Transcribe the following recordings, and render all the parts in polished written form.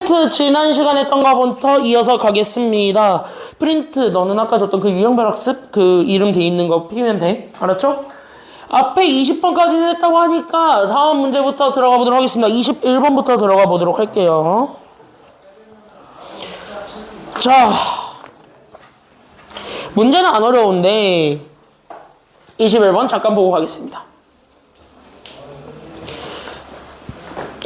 프린트 지난 시간에 했던 거부터 이어서 가겠습니다. 프린트 너는 아까 줬던 그 유형별 학습 그 이름 돼 있는 거 피면 돼. 알았죠? 앞에 20번까지는 했다고 하니까 다음 문제부터 들어가 보도록 하겠습니다. 21번부터 들어가 보도록 할게요. 자, 문제는 안 어려운데 21번 잠깐 보고 가겠습니다.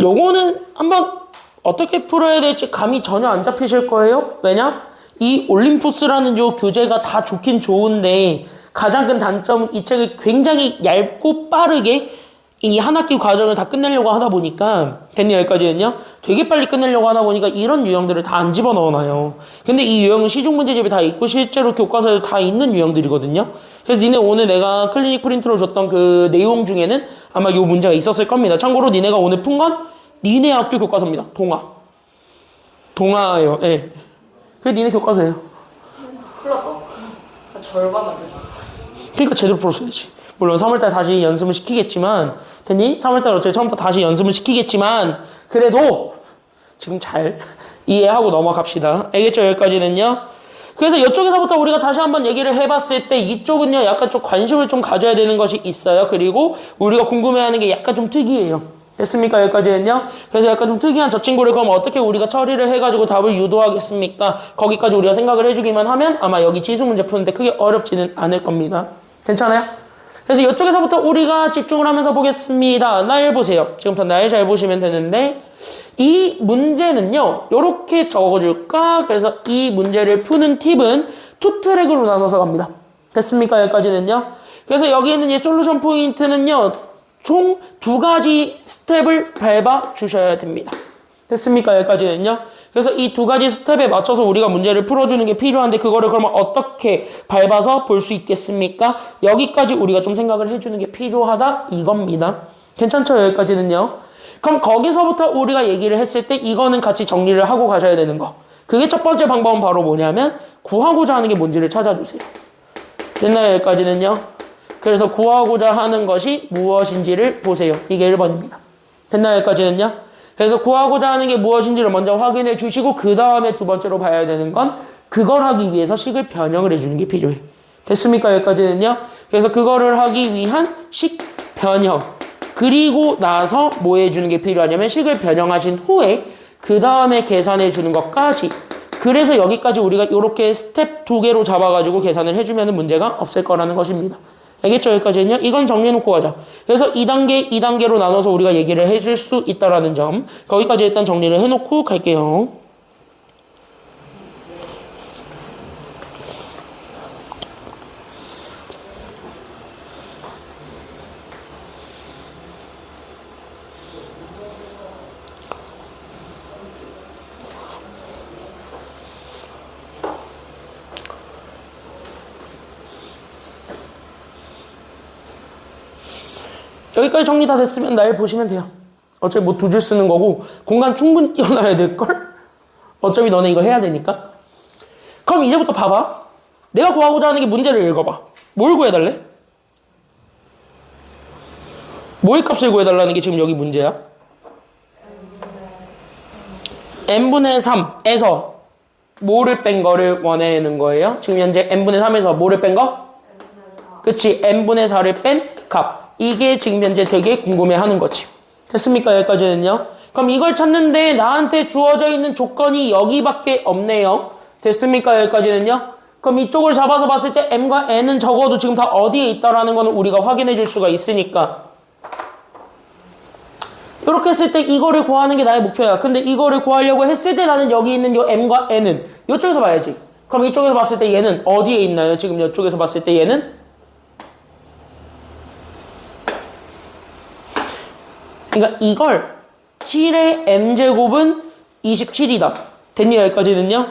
요거는 한번 어떻게 풀어야 될지 감이 전혀 안 잡히실 거예요. 왜냐? 이 올림포스라는 요 교재가 다 좋긴 좋은데 가장 큰 단점은 이 책을 굉장히 얇고 빠르게 이 한 학기 과정을 다 끝내려고 하다 보니까 됐니 여기까지는요? 되게 빨리 끝내려고 하다 보니까 이런 유형들을 다 안 집어넣어놔요. 근데 이 유형은 시중 문제집에 다 있고 실제로 교과서에 다 있는 유형들이거든요. 그래서 니네 오늘 내가 클리닉 프린트로 줬던 그 내용 중에는 아마 요 문제가 있었을 겁니다. 참고로 니네가 오늘 푼 건 니네 학교 교과서입니다. 동아예요. 예. 네. 그게 니네 교과서예요. 큰일 났다. 절반 남겨줘. 그러니까 제대로 풀었어야지. 물론 3월달 다시 연습을 시키겠지만 됐니? 3월달 어차피 처음부터 다시 연습을 시키겠지만 그래도 지금 잘 이해하고 넘어갑시다. 알겠죠? 여기까지는요. 그래서 이쪽에서부터 우리가 다시 한번 얘기를 해봤을 때 이쪽은요 약간 좀 관심을 좀 가져야 되는 것이 있어요. 그리고 우리가 궁금해하는 게 약간 좀 특이해요. 됐습니까? 여기까지는요. 그래서 약간 좀 특이한 저 친구를 그럼 어떻게 우리가 처리를 해가지고 답을 유도하겠습니까? 거기까지 우리가 생각을 해주기만 하면 아마 여기 지수 문제 푸는데 크게 어렵지는 않을 겁니다. 괜찮아요? 그래서 이쪽에서부터 우리가 집중을 하면서 보겠습니다. 날 보세요. 지금부터 날 잘 보시면 되는데 이 문제는요 요렇게 적어줄까? 그래서 이 문제를 푸는 팁은 투 트랙으로 나눠서 갑니다. 됐습니까? 여기까지는요. 그래서 여기 있는 이 솔루션 포인트는요 총 2가지 스텝을 밟아 주셔야 됩니다. 됐습니까? 여기까지는요. 그래서 이 2가지 스텝에 맞춰서 우리가 문제를 풀어주는 게 필요한데 그거를 그러면 어떻게 밟아서 볼 수 있겠습니까? 여기까지 우리가 좀 생각을 해주는 게 필요하다 이겁니다. 괜찮죠? 여기까지는요. 그럼 거기서부터 우리가 얘기를 했을 때 이거는 같이 정리를 하고 가셔야 되는 거. 그게 첫 번째 방법은 바로 뭐냐면 구하고자 하는 게 뭔지를 찾아주세요. 됐나요? 여기까지는요. 그래서 구하고자 하는 것이 무엇인지를 보세요. 이게 1번입니다. 됐나요? 여기까지는요. 그래서 구하고자 하는 게 무엇인지를 먼저 확인해 주시고 그 다음에 두 번째로 봐야 되는 건 그걸 하기 위해서 식을 변형을 해주는 게 필요해. 됐습니까? 여기까지는요. 그래서 그거를 하기 위한 식 변형. 그리고 나서 뭐 해주는 게 필요하냐면 식을 변형하신 후에 그 다음에 계산해 주는 것까지. 그래서 여기까지 우리가 이렇게 스텝 2개로 잡아가지고 계산을 해주면 문제가 없을 거라는 것입니다. 알겠죠? 여기까지는요. 이건 정리해놓고 가자. 그래서 2단계, 2단계로 나눠서 우리가 얘기를 해줄 수 있다라는 점. 거기까지 일단 정리를 해놓고 갈게요. 여기까지 정리 다 됐으면 날 보시면 돼요. 어차피 뭐 2줄 쓰는 거고 공간 충분히 띄워놔야 될걸? 어차피 너네 이거 해야 되니까. 그럼 이제부터 봐봐. 내가 구하고자 하는 게 문제를 읽어봐. 뭘 구해달래? 뭐의 값을 구해달라는 게 지금 여기 문제야? n분의 3에서 뭐를 뺀 거를 원하는 거예요? 지금 현재 n분의 3에서 뭐를 뺀 거? 그치, n분의 4를 뺀 값. 이게 지금 현재 되게 궁금해하는 거지. 됐습니까? 여기까지는요. 그럼 이걸 찾는데 나한테 주어져 있는 조건이 여기밖에 없네요. 됐습니까? 여기까지는요. 그럼 이쪽을 잡아서 봤을 때 m과 n은 적어도 지금 다 어디에 있다라는 거는 우리가 확인해 줄 수가 있으니까 이렇게 했을 때 이거를 구하는 게 나의 목표야. 근데 이거를 구하려고 했을 때 나는 여기 있는 요 m과 n은 이쪽에서 봐야지. 그럼 이쪽에서 봤을 때 얘는 어디에 있나요? 지금 이쪽에서 봤을 때 얘는 그러니까 이걸 7의 m제곱은 27이다. 됐니? 여기까지는요.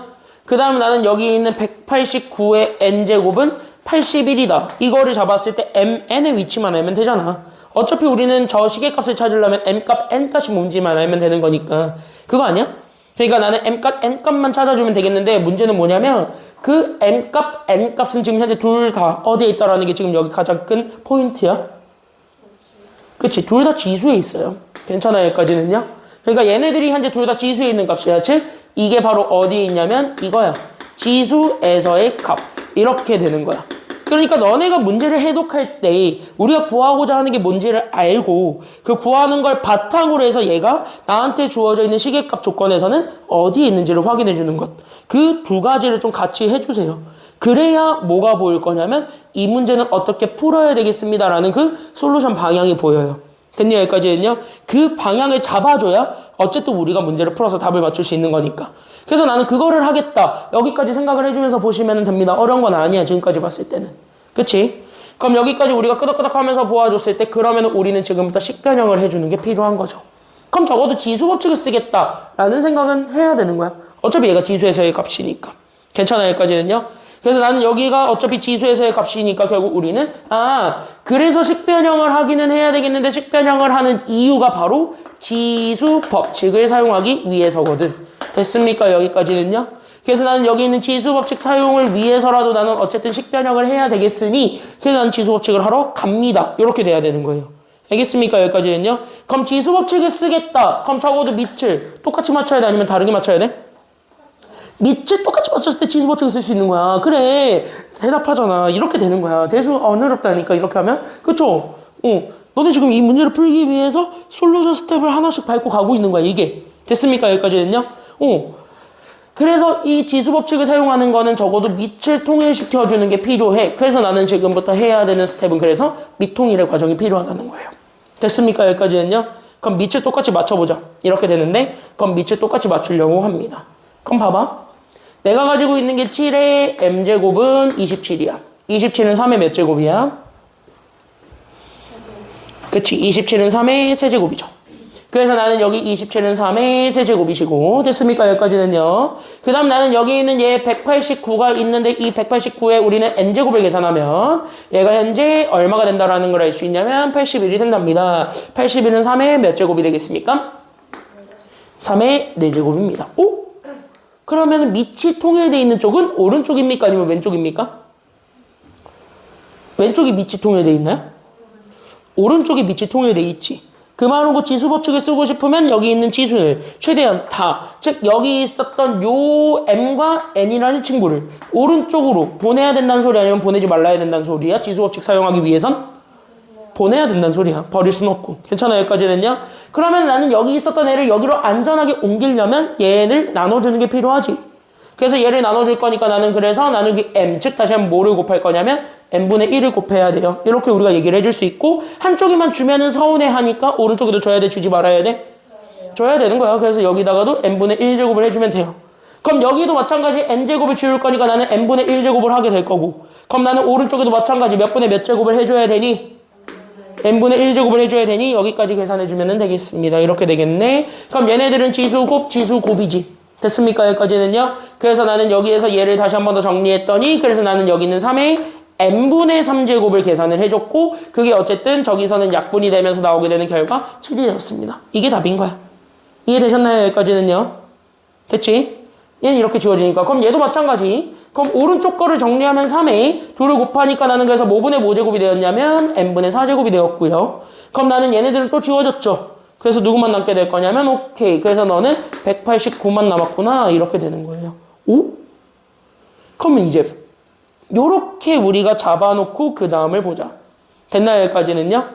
그 다음에 나는 여기 있는 189의 n제곱은 81이다. 이거를 잡았을 때 mn의 위치만 알면 되잖아. 어차피 우리는 저 시계값을 찾으려면 m값 n값이 뭔지만 알면 되는 거니까. 그거 아니야? 그러니까 나는 m값 n값만 찾아주면 되겠는데 문제는 뭐냐면 그 m값 n값은 지금 현재 둘 다 어디에 있다라는 게 지금 여기 가장 큰 포인트야. 그치? 둘 다 지수에 있어요. 괜찮아요? 여기까지는요? 그러니까 얘네들이 현재 둘 다 지수에 있는 값이야. 즉 이게 바로 어디에 있냐면 이거야. 지수에서의 값. 이렇게 되는 거야. 그러니까 너네가 문제를 해독할 때 우리가 구하고자 하는 게 뭔지를 알고 그 구하는 걸 바탕으로 해서 얘가 나한테 주어져 있는 시계값 조건에서는 어디에 있는지를 확인해 주는 것. 그 두 가지를 좀 같이 해주세요. 그래야 뭐가 보일 거냐면 이 문제는 어떻게 풀어야 되겠습니다라는 그 솔루션 방향이 보여요. 됐냐 여기까지는요? 그 방향을 잡아줘야 어쨌든 우리가 문제를 풀어서 답을 맞출 수 있는 거니까. 그래서 나는 그거를 하겠다. 여기까지 생각을 해주면서 보시면 됩니다. 어려운 건 아니야. 지금까지 봤을 때는. 그치? 그럼 여기까지 우리가 끄덕끄덕 하면서 보아줬을 때 그러면 우리는 지금부터 식변형을 해주는 게 필요한 거죠. 그럼 적어도 지수 법칙을 쓰겠다라는 생각은 해야 되는 거야. 어차피 얘가 지수에서의 값이니까. 괜찮아요. 여기까지는요? 그래서 나는 여기가 어차피 지수에서의 값이니까 결국 우리는 그래서 식변형을 하기는 해야 되겠는데 식변형을 하는 이유가 바로 지수 법칙을 사용하기 위해서거든. 됐습니까? 여기까지는요? 그래서 나는 여기 있는 지수 법칙 사용을 위해서라도 나는 어쨌든 식변형을 해야 되겠으니 그래서 나는 지수 법칙을 하러 갑니다. 이렇게 돼야 되는 거예요. 알겠습니까? 여기까지는요? 그럼 지수 법칙을 쓰겠다. 그럼 적어도 밑을 똑같이 맞춰야 돼? 아니면 다르게 맞춰야 돼? 밑을 똑같이 맞췄을 때 지수 법칙을 쓸 수 있는 거야. 그래. 대답하잖아. 이렇게 되는 거야. 대수 어렵다니까 이렇게 하면. 그쵸? 너네 지금 이 문제를 풀기 위해서 솔루션 스텝을 하나씩 밟고 가고 있는 거야. 이게. 됐습니까? 여기까지는요? 그래서 이 지수 법칙을 사용하는 거는 적어도 밑을 통일시켜주는 게 필요해. 그래서 나는 지금부터 해야 되는 스텝은 그래서 밑통일의 과정이 필요하다는 거예요. 됐습니까? 여기까지는요? 그럼 밑을 똑같이 맞춰보자. 이렇게 되는데 그럼 밑을 똑같이 맞추려고 합니다. 그럼 봐봐. 내가 가지고 있는 게 7의 m제곱은 27이야. 27은 3의 몇 제곱이야? 그치. 27은 3의 세제곱이죠. 그래서 나는 여기 27은 3의 세제곱이시고 됐습니까? 여기까지는요. 그 다음 나는 여기 있는 얘 189가 있는데 이 189에 우리는 n제곱을 계산하면 얘가 현재 얼마가 된다라는 걸 알 수 있냐면 81이 된답니다. 81은 3의 몇 제곱이 되겠습니까? 3의 4제곱입니다. 오? 그러면 밑이 통일되어 있는 쪽은 오른쪽입니까? 아니면 왼쪽입니까? 왼쪽이 밑이 통일되어 있나요? 오른쪽이 밑이 통일되어 있지. 그 말하고 지수 법칙을 쓰고 싶으면 여기 있는 지수를 최대한 다, 즉 여기 있었던 요 m과 n이라는 친구를 오른쪽으로 보내야 된다는 소리 아니면 보내지 말아야 된다는 소리야? 지수 법칙 사용하기 위해선? 보내야 된다는 소리야. 버릴 순 없고. 괜찮아요? 여기까지는요? 그러면 나는 여기 있었던 애를 여기로 안전하게 옮기려면 얘를 나눠주는 게 필요하지. 그래서 얘를 나눠줄 거니까 나는 그래서 나누기 m, 즉 다시 한번 뭐를 곱할 거냐면 n분의 1을 곱해야 돼요. 이렇게 우리가 얘기를 해줄 수 있고 한쪽에만 주면은 서운해하니까 오른쪽에도 줘야 돼? 주지 말아야 돼? 줘야 되는 거야. 그래서 여기다가도 n분의 1제곱을 해주면 돼요. 그럼 여기도 마찬가지 n제곱을 지울 거니까 나는 n분의 1제곱을 하게 될 거고 그럼 나는 오른쪽에도 마찬가지 몇 분의 몇 제곱을 해줘야 되니? n분의 1제곱을 해줘야 되니 여기까지 계산해주면 되겠습니다. 이렇게 되겠네. 그럼 얘네들은 지수곱이지. 됐습니까? 여기까지는요. 그래서 나는 여기에서 얘를 다시 한 번 더 정리했더니 그래서 나는 여기 있는 3의 n분의 3제곱을 계산을 해줬고 그게 어쨌든 저기서는 약분이 되면서 나오게 되는 결과 7이 되었습니다. 이게 답인 거야. 이해되셨나요? 여기까지는요. 됐지? 얘는 이렇게 지워지니까 그럼 얘도 마찬가지. 그럼 오른쪽 거를 정리하면 3에 2를 곱하니까 나는 그래서 뭐분의 뭐제곱이 되었냐면 n분의 4제곱이 되었고요. 그럼 나는 얘네들은 또 지워졌죠. 그래서 누구만 남게 될 거냐면 오케이. 그래서 너는 189만 남았구나. 이렇게 되는 거예요. 오? 그러면 이제 요렇게 우리가 잡아놓고 그 다음을 보자. 됐나요? 여기까지는요?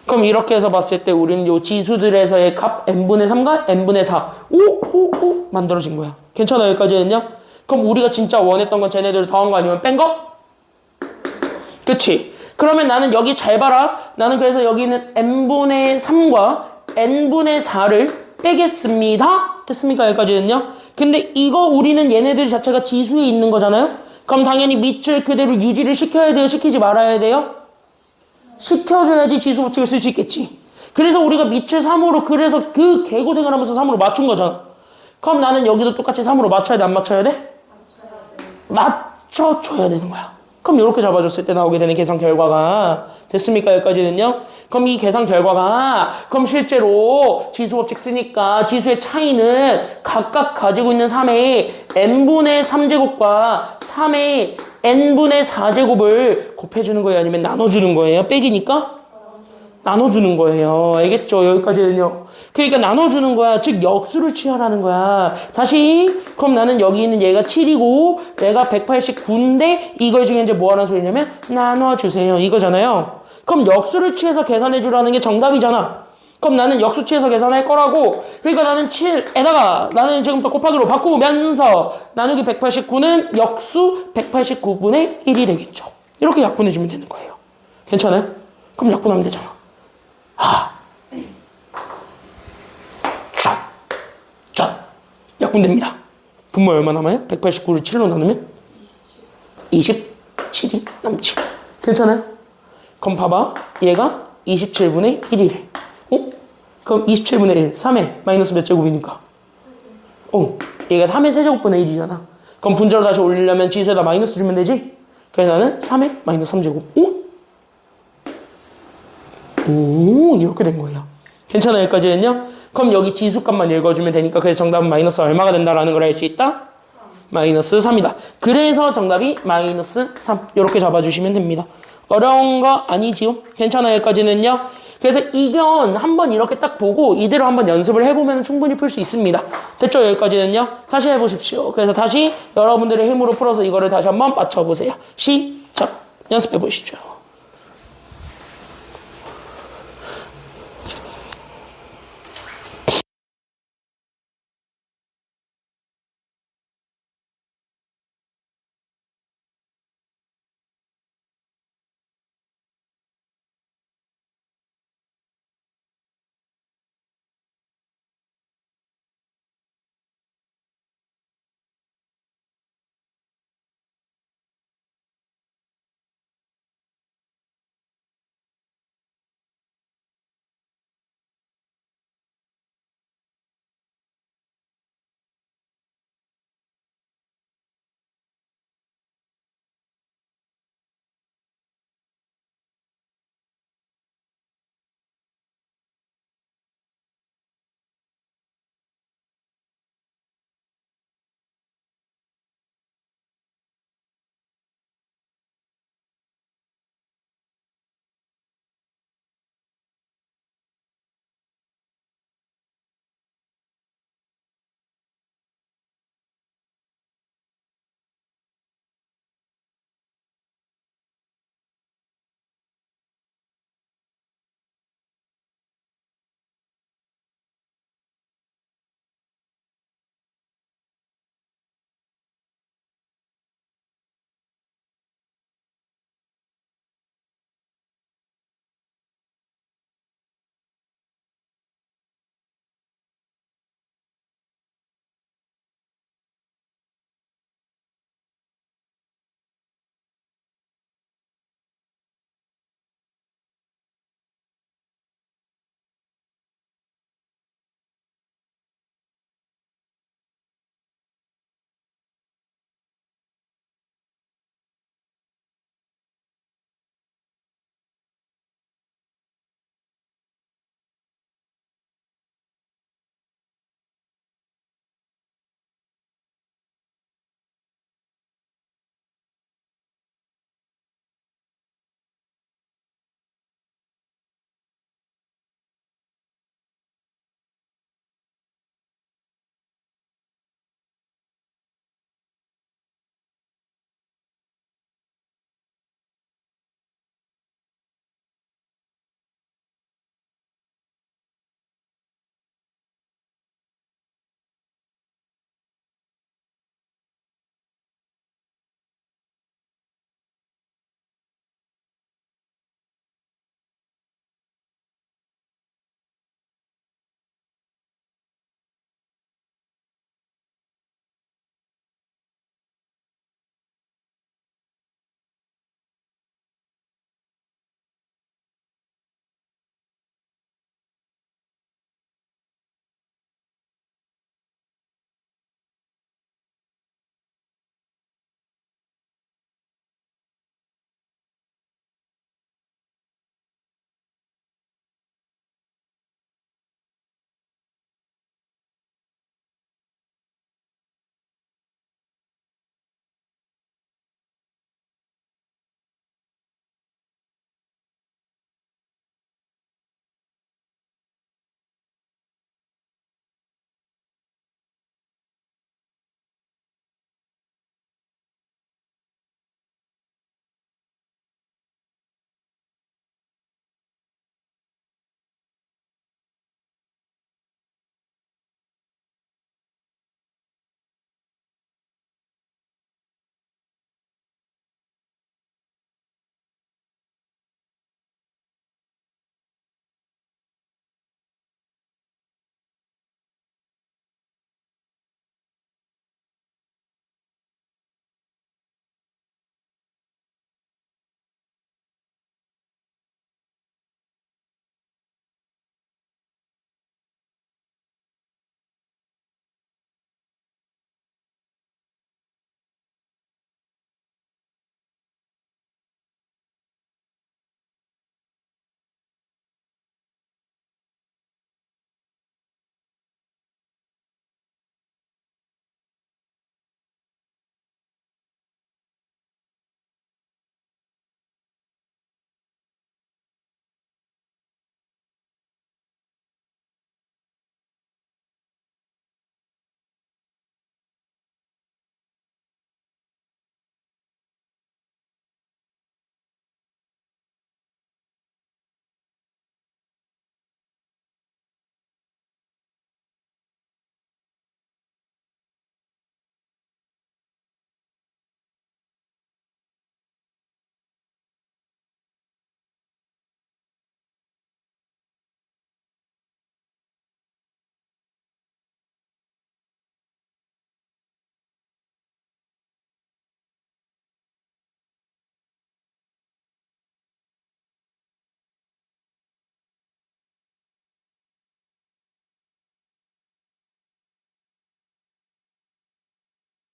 그럼 이렇게 해서 봤을 때 우리는 요 지수들에서의 값 n분의 3과 n분의 4 오 만들어진 거야. 괜찮아요? 여기까지는요? 그럼 우리가 진짜 원했던 건 쟤네들을 더한 거 아니면 뺀 거? 그치? 그러면 나는 여기 잘 봐라. 나는 그래서 여기는 n분의 3과 n분의 4를 빼겠습니다. 됐습니까? 여기까지는요? 근데 이거 우리는 얘네들 자체가 지수에 있는 거잖아요? 그럼 당연히 밑을 그대로 유지를 시켜야 돼요? 시키지 말아야 돼요? 시켜줘야지 지수 법칙을 쓸 수 있겠지. 그래서 우리가 밑을 3으로 그래서 그 개고생을 하면서 3으로 맞춘 거잖아. 그럼 나는 여기도 똑같이 3으로 맞춰야 돼? 안 맞춰야 돼? 맞춰줘야 되는 거야. 그럼 이렇게 잡아줬을 때 나오게 되는 계산 결과가 됐습니까? 여기까지는요. 그럼 이 계산 결과가 그럼 실제로 지수 법칙 쓰니까 지수의 차이는 각각 가지고 있는 3의 n분의 3제곱과 3의 n분의 4제곱을 곱해주는 거예요? 아니면 나눠주는 거예요? 빼기니까? 나눠주는 거예요. 알겠죠? 여기까지는요. 그러니까 나눠주는 거야. 즉 역수를 취하라는 거야. 다시 그럼 나는 여기 있는 얘가 7이고 얘가 189인데 이걸 중에 이제 뭐 하라는 소리냐면 나눠주세요. 이거잖아요. 그럼 역수를 취해서 계산해 주라는 게 정답이잖아. 그럼 나는 역수 취해서 계산할 거라고. 그러니까 나는 7에다가 나는 지금부터 곱하기로 바꾸면서 나누기 189는 역수 189분의 1이 되겠죠. 이렇게 약분해 주면 되는 거예요. 괜찮아요? 그럼 약분하면 되잖아. 약분됩니다. 분모 얼마 남아요? 189를 7로 나누면 27이 남지. 괜찮아요? 그럼 봐봐. 얘가 27분의 1이래. 어? 그럼 27분의 1, 3의 마이너스 몇 제곱이니까? 얘가 3의 세제곱분의 1이잖아. 그럼 분자로 다시 올리려면 지수에다 마이너스 주면 되지? 그래서 나는 3의 마이너스 3제곱. 오, 이렇게 된 거예요. 괜찮아요? 여기까지는요? 그럼 여기 지수값만 읽어주면 되니까 그래서 정답은 마이너스 얼마가 된다라는 걸 알 수 있다? 마이너스 3이다. 그래서 정답이 마이너스 3. 이렇게 잡아주시면 됩니다. 어려운 거 아니지요? 괜찮아요? 여기까지는요? 그래서 이건 한번 이렇게 딱 보고 이대로 한번 연습을 해보면 충분히 풀 수 있습니다. 됐죠? 여기까지는요? 다시 해보십시오. 그래서 다시 여러분들의 힘으로 풀어서 이거를 다시 한번 맞춰보세요. 시작! 연습해 보십시오.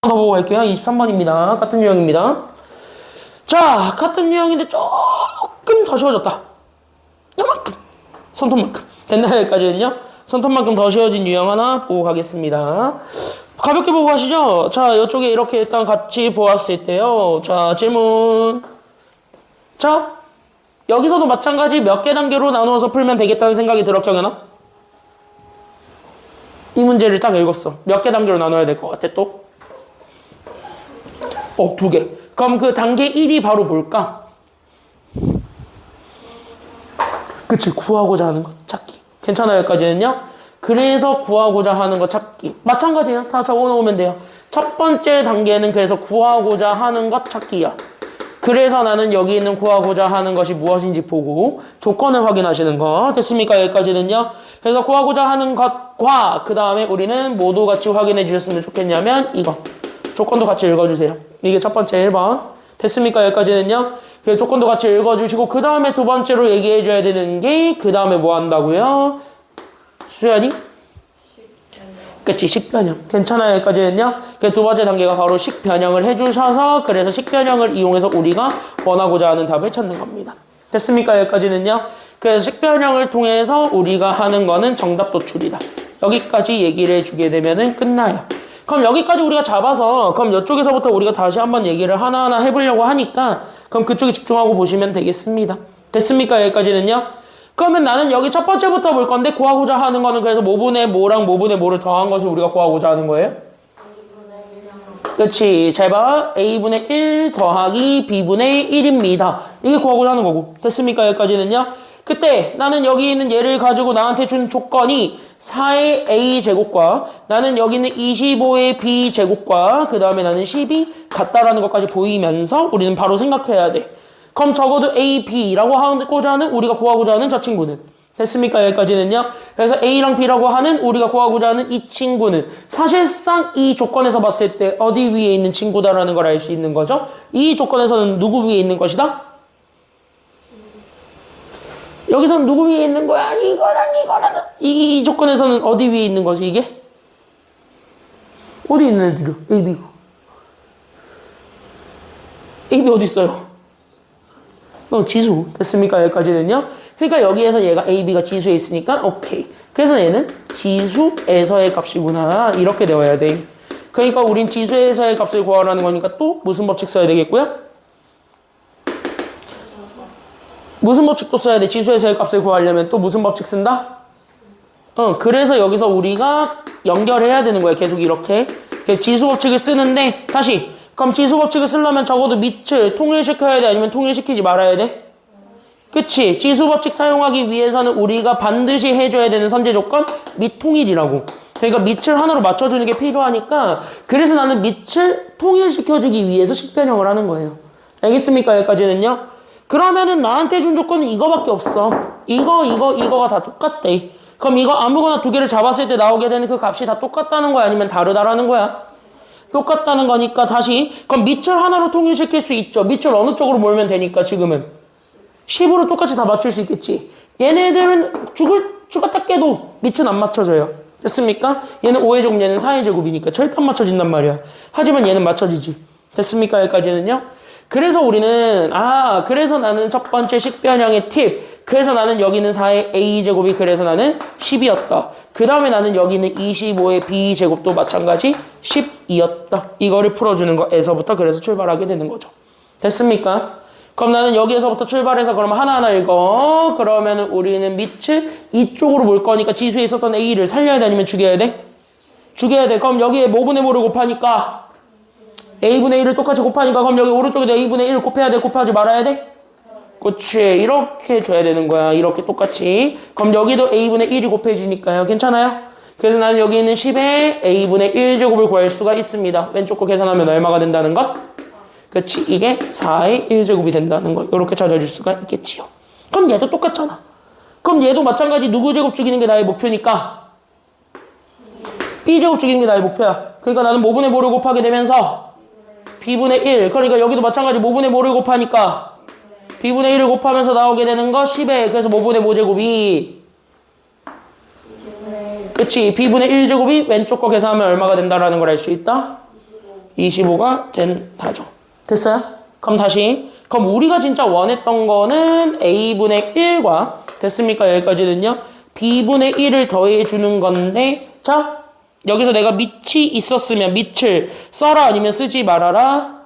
더 보고 갈게요. 23번입니다. 같은 유형입니다. 자, 같은 유형인데 조금 더 쉬워졌다. 요만큼. 손톱만큼. 됐나요? 여기까지는요? 손톱만큼 더 쉬워진 유형 하나 보고 가겠습니다. 가볍게 보고 가시죠. 자, 이쪽에 이렇게 일단 같이 보았을 때요. 자, 질문. 자, 여기서도 마찬가지 몇 개 단계로 나누어서 풀면 되겠다는 생각이 들어, 경현아? 이 문제를 딱 읽었어. 몇 개 단계로 나눠야 될 것 같아, 또? 2개. 그럼 그 단계 1이 바로 뭘까? 그치, 구하고자 하는 것 찾기. 괜찮아요, 여기까지는요? 그래서 구하고자 하는 것 찾기. 마찬가지야. 다 적어 놓으면 돼요. 첫 번째 단계는 그래서 구하고자 하는 것 찾기야. 그래서 나는 여기 있는 구하고자 하는 것이 무엇인지 보고 조건을 확인하시는 거. 됐습니까? 여기까지는요? 그래서 구하고자 하는 것과 그 다음에 우리는 모두 같이 확인해 주셨으면 좋겠냐면 이거. 조건도 같이 읽어주세요. 이게 첫 번째 1번. 됐습니까? 여기까지는요? 그 조건도 같이 읽어주시고 그 다음에 두 번째로 얘기해 줘야 되는 게 그 다음에 뭐 한다고요? 수연이? 그치, 식변형. 괜찮아요, 여기까지는요? 그 두 번째 단계가 바로 식변형을 해주셔서 그래서 식변형을 이용해서 우리가 원하고자 하는 답을 찾는 겁니다. 됐습니까? 여기까지는요? 그래서 식변형을 통해서 우리가 하는 거는 정답 도출이다. 여기까지 얘기를 해주게 되면은 끝나요. 그럼 여기까지 우리가 잡아서 그럼 이쪽에서부터 우리가 다시 한번 얘기를 하나하나 해보려고 하니까 그럼 그쪽에 집중하고 보시면 되겠습니다. 됐습니까? 여기까지는요? 그러면 나는 여기 첫 번째부터 볼 건데 구하고자 하는 거는 그래서 모분의 뭐랑 모분의 뭐를 더한 것을 우리가 구하고자 하는 거예요? 그렇지. 잘 봐. A분의 1 더하기 B분의 1입니다. 이게 구하고자 하는 거고. 됐습니까? 여기까지는요? 그때 나는 여기 있는 얘를 가지고 나한테 준 조건이 4의 A제곱과 나는 여기 있는 25의 B제곱과 그 다음에 나는 10이 같다라는 것까지 보이면서 우리는 바로 생각해야 돼. 그럼 적어도 A, B라고 하고자 하는 우리가 구하고자 하는 저 친구는 됐습니까? 여기까지는요. 그래서 A랑 B라고 하는 우리가 구하고자 하는 이 친구는 사실상 이 조건에서 봤을 때 어디 위에 있는 친구다라는 걸 알 수 있는 거죠. 이 조건에서는 누구 위에 있는 것이다? 여기서는 누구 위에 있는 거야? 이거랑 이 조건에서는 어디 위에 있는 거지 이게? 어디 있는 애들이요? A, B. A, B 어디 있어요? 지수. 됐습니까? 여기까지는요. 그러니까 여기에서 얘가 A, B가 지수에 있으니까 오케이. 그래서 얘는 지수에서의 값이구나. 이렇게 되어야 돼. 그러니까 우린 지수에서의 값을 구하라는 거니까 또 무슨 법칙 써야 되겠고요? 무슨 법칙도 써야 돼? 지수에서의 값을 구하려면 또 무슨 법칙 쓴다? 그래서 여기서 우리가 연결해야 되는 거야. 계속 이렇게. 지수 법칙을 쓰는데 다시 그럼 지수 법칙을 쓰려면 적어도 밑을 통일시켜야 돼? 아니면 통일시키지 말아야 돼? 그치? 지수 법칙 사용하기 위해서는 우리가 반드시 해줘야 되는 선제 조건? 밑 통일이라고. 그러니까 밑을 하나로 맞춰주는 게 필요하니까 그래서 나는 밑을 통일시켜주기 위해서 식변형을 하는 거예요. 알겠습니까? 여기까지는요? 그러면은 나한테 준 조건은 이거밖에 없어. 이거가 다 똑같대. 그럼 이거 아무거나 두 개를 잡았을 때 나오게 되는 그 값이 다 똑같다는 거야? 아니면 다르다라는 거야? 똑같다는 거니까 다시 그럼 밑줄 하나로 통일시킬 수 있죠. 밑줄 어느 쪽으로 몰면 되니까 지금은 10으로 똑같이 다 맞출 수 있겠지. 얘네들은 죽었다 깨도 밑은 안 맞춰져요. 됐습니까? 얘는 5의 제곱 얘는 4의 제곱이니까 절대 안 맞춰진단 말이야. 하지만 얘는 맞춰지지. 됐습니까? 여기까지는요. 그래서 우리는 그래서 나는 첫 번째 식변형의 팁. 그래서 나는 여기는 4의 A제곱이 그래서 나는 10이었다. 그 다음에 나는 여기는 25의 B제곱도 마찬가지 10이었다. 이거를 풀어주는 거에서부터 그래서 출발하게 되는 거죠. 됐습니까? 그럼 나는 여기에서부터 출발해서 그러면 하나하나 읽어. 그러면은 우리는 밑을 이쪽으로 몰 거니까 지수에 있었던 A를 살려야 돼? 아니면 죽여야 돼? 죽여야 돼. 그럼 여기에 뭐분의 뭐를 곱하니까 A분의 1을 똑같이 곱하니까 그럼 여기 오른쪽에도 A분의 1을 곱해야 돼? 곱하지 말아야 돼? 그치. 이렇게 줘야 되는 거야. 이렇게 똑같이. 그럼 여기도 A분의 1이 곱해지니까요. 괜찮아요? 그래서 나는 여기 있는 10에 A분의 1제곱을 구할 수가 있습니다. 왼쪽 거 계산하면 얼마가 된다는 것? 그치. 이게 4의 1제곱이 된다는 거. 이렇게 찾아줄 수가 있겠지요. 그럼 얘도 똑같잖아. 그럼 얘도 마찬가지 누구 제곱 죽이는 게 나의 목표니까 B제곱 죽이는 게 나의 목표야. 그러니까 나는 뭐분의 뭐를 곱하게 되면서 B분의 1. 그러니까 여기도 마찬가지 뭐분의 뭐를 곱하니까 B분의 1을 곱하면서 나오게 되는 거 10에 그래서 뭐분의 뭐제곱이 그치. B분의 1제곱이 왼쪽 거 계산하면 얼마가 된다라는 걸 알 수 있다? 25가 된다죠. 됐어요? 그럼 다시. 그럼 우리가 진짜 원했던 거는 a분의 1과 됐습니까? 여기까지는요. b분의 1을 더해주는 건데 자 여기서 내가 밑이 있었으면 밑을 써라 아니면 쓰지 말아라?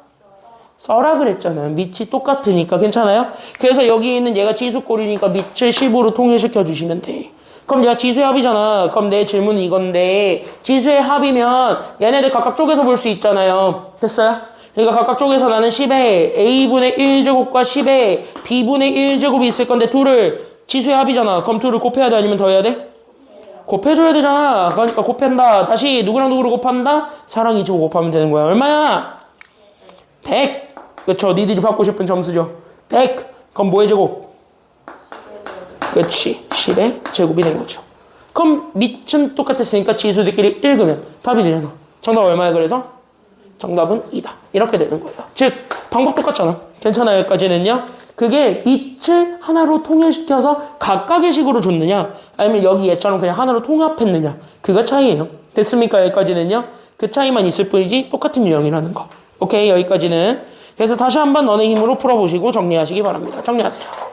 써라 그랬잖아요. 밑이 똑같으니까 괜찮아요? 그래서 여기 있는 얘가 지수꼴이니까 밑을 10으로 통일시켜 주시면 돼. 그럼 얘가 지수의 합이잖아. 그럼 내 질문은 이건데 지수의 합이면 얘네들 각각 쪼개서 볼 수 있잖아요. 됐어요? 그러니까 각각 쪼개서 나는 10에 a분의 1제곱과 10에 b분의 1제곱이 있을 건데 둘을 지수의 합이잖아. 그럼 둘을 곱해야 돼 아니면 더해야 돼? 곱해줘야 되잖아. 그러니까 곱한다. 다시 누구랑 누구를 곱한다? 4랑 25 곱하면 되는 거야. 얼마야? 100. 그쵸. 니들이 받고 싶은 점수죠. 100. 그럼 뭐의 제곱? 그치. 10의 제곱이 된 거죠. 그럼 밑은 똑같았으니까 지수들끼리 읽으면 답이 되잖아. 정답 얼마야 그래서? 정답은 2다. 이렇게 되는 거예요. 즉 방법 똑같잖아. 괜찮아요. 여기까지는요. 그게 밑을 하나로 통일시켜서 각각의 식으로 줬느냐 아니면 여기 얘처럼 그냥 하나로 통합했느냐 그가 차이예요. 됐습니까? 여기까지는요. 그 차이만 있을 뿐이지 똑같은 유형이라는 거. 오케이 여기까지는. 그래서 다시 한번 너네 힘으로 풀어보시고 정리하시기 바랍니다. 정리하세요.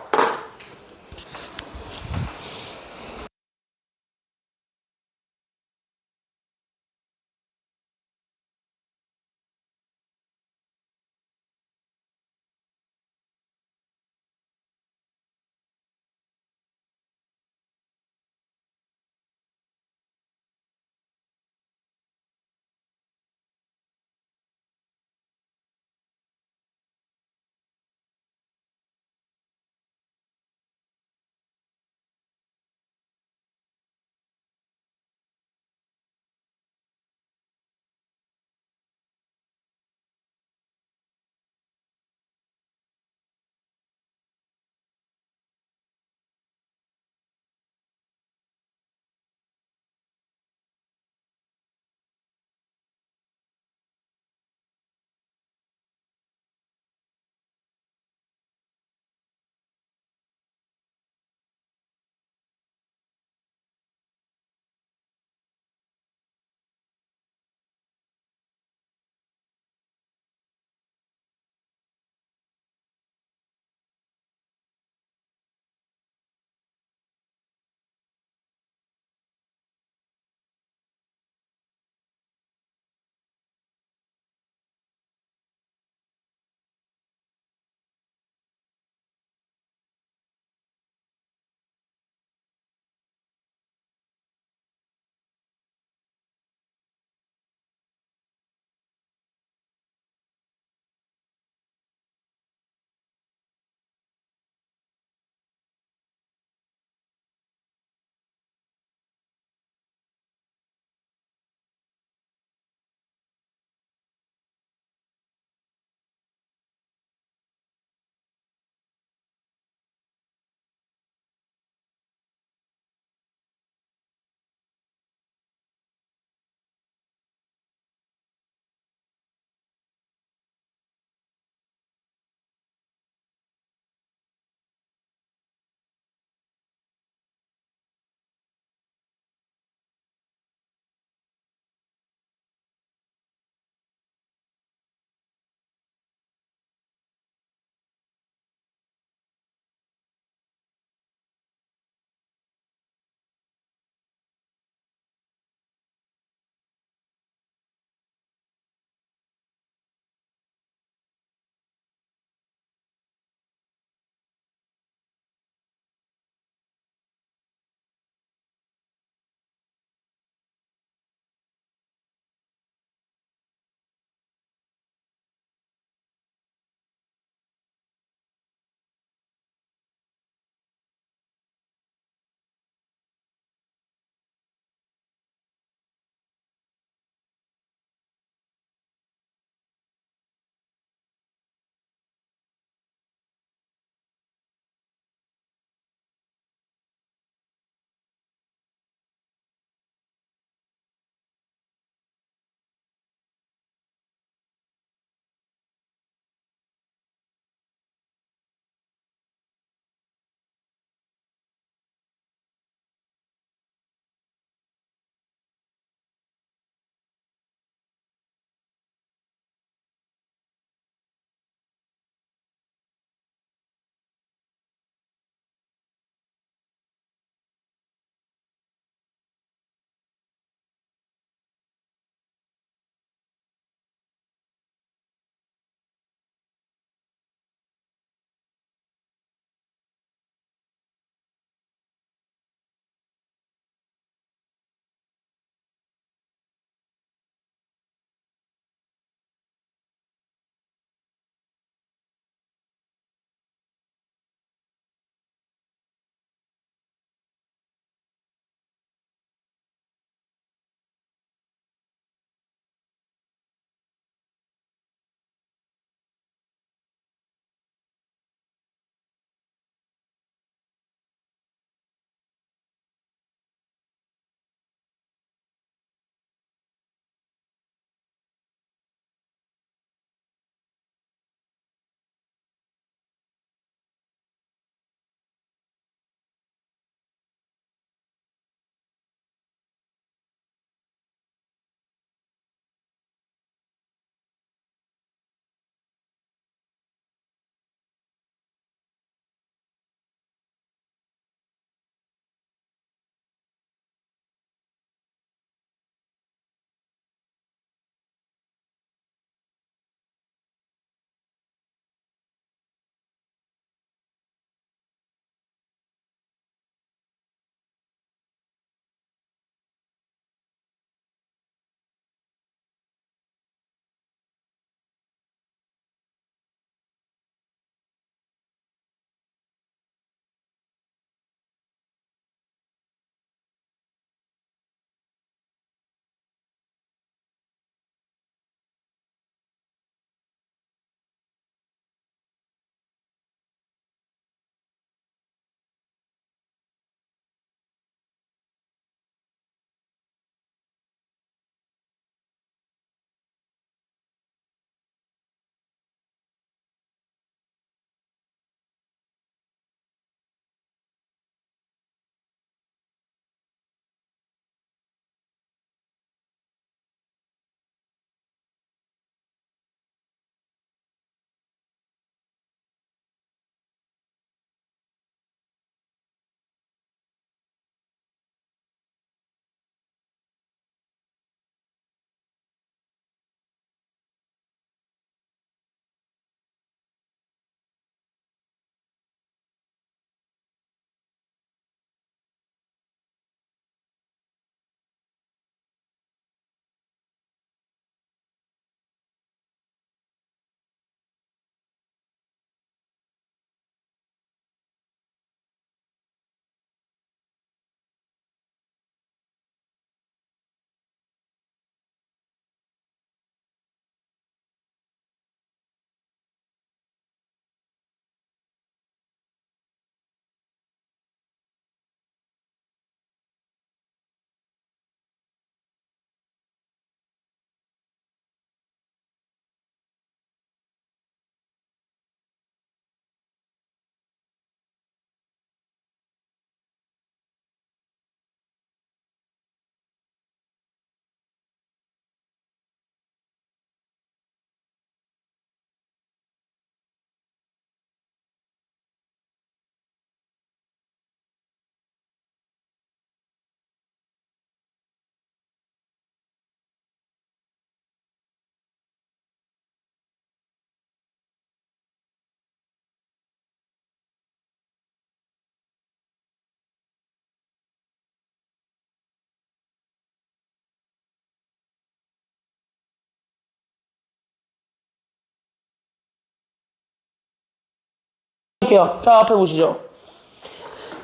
끊을게요. 자, 앞에 보시죠.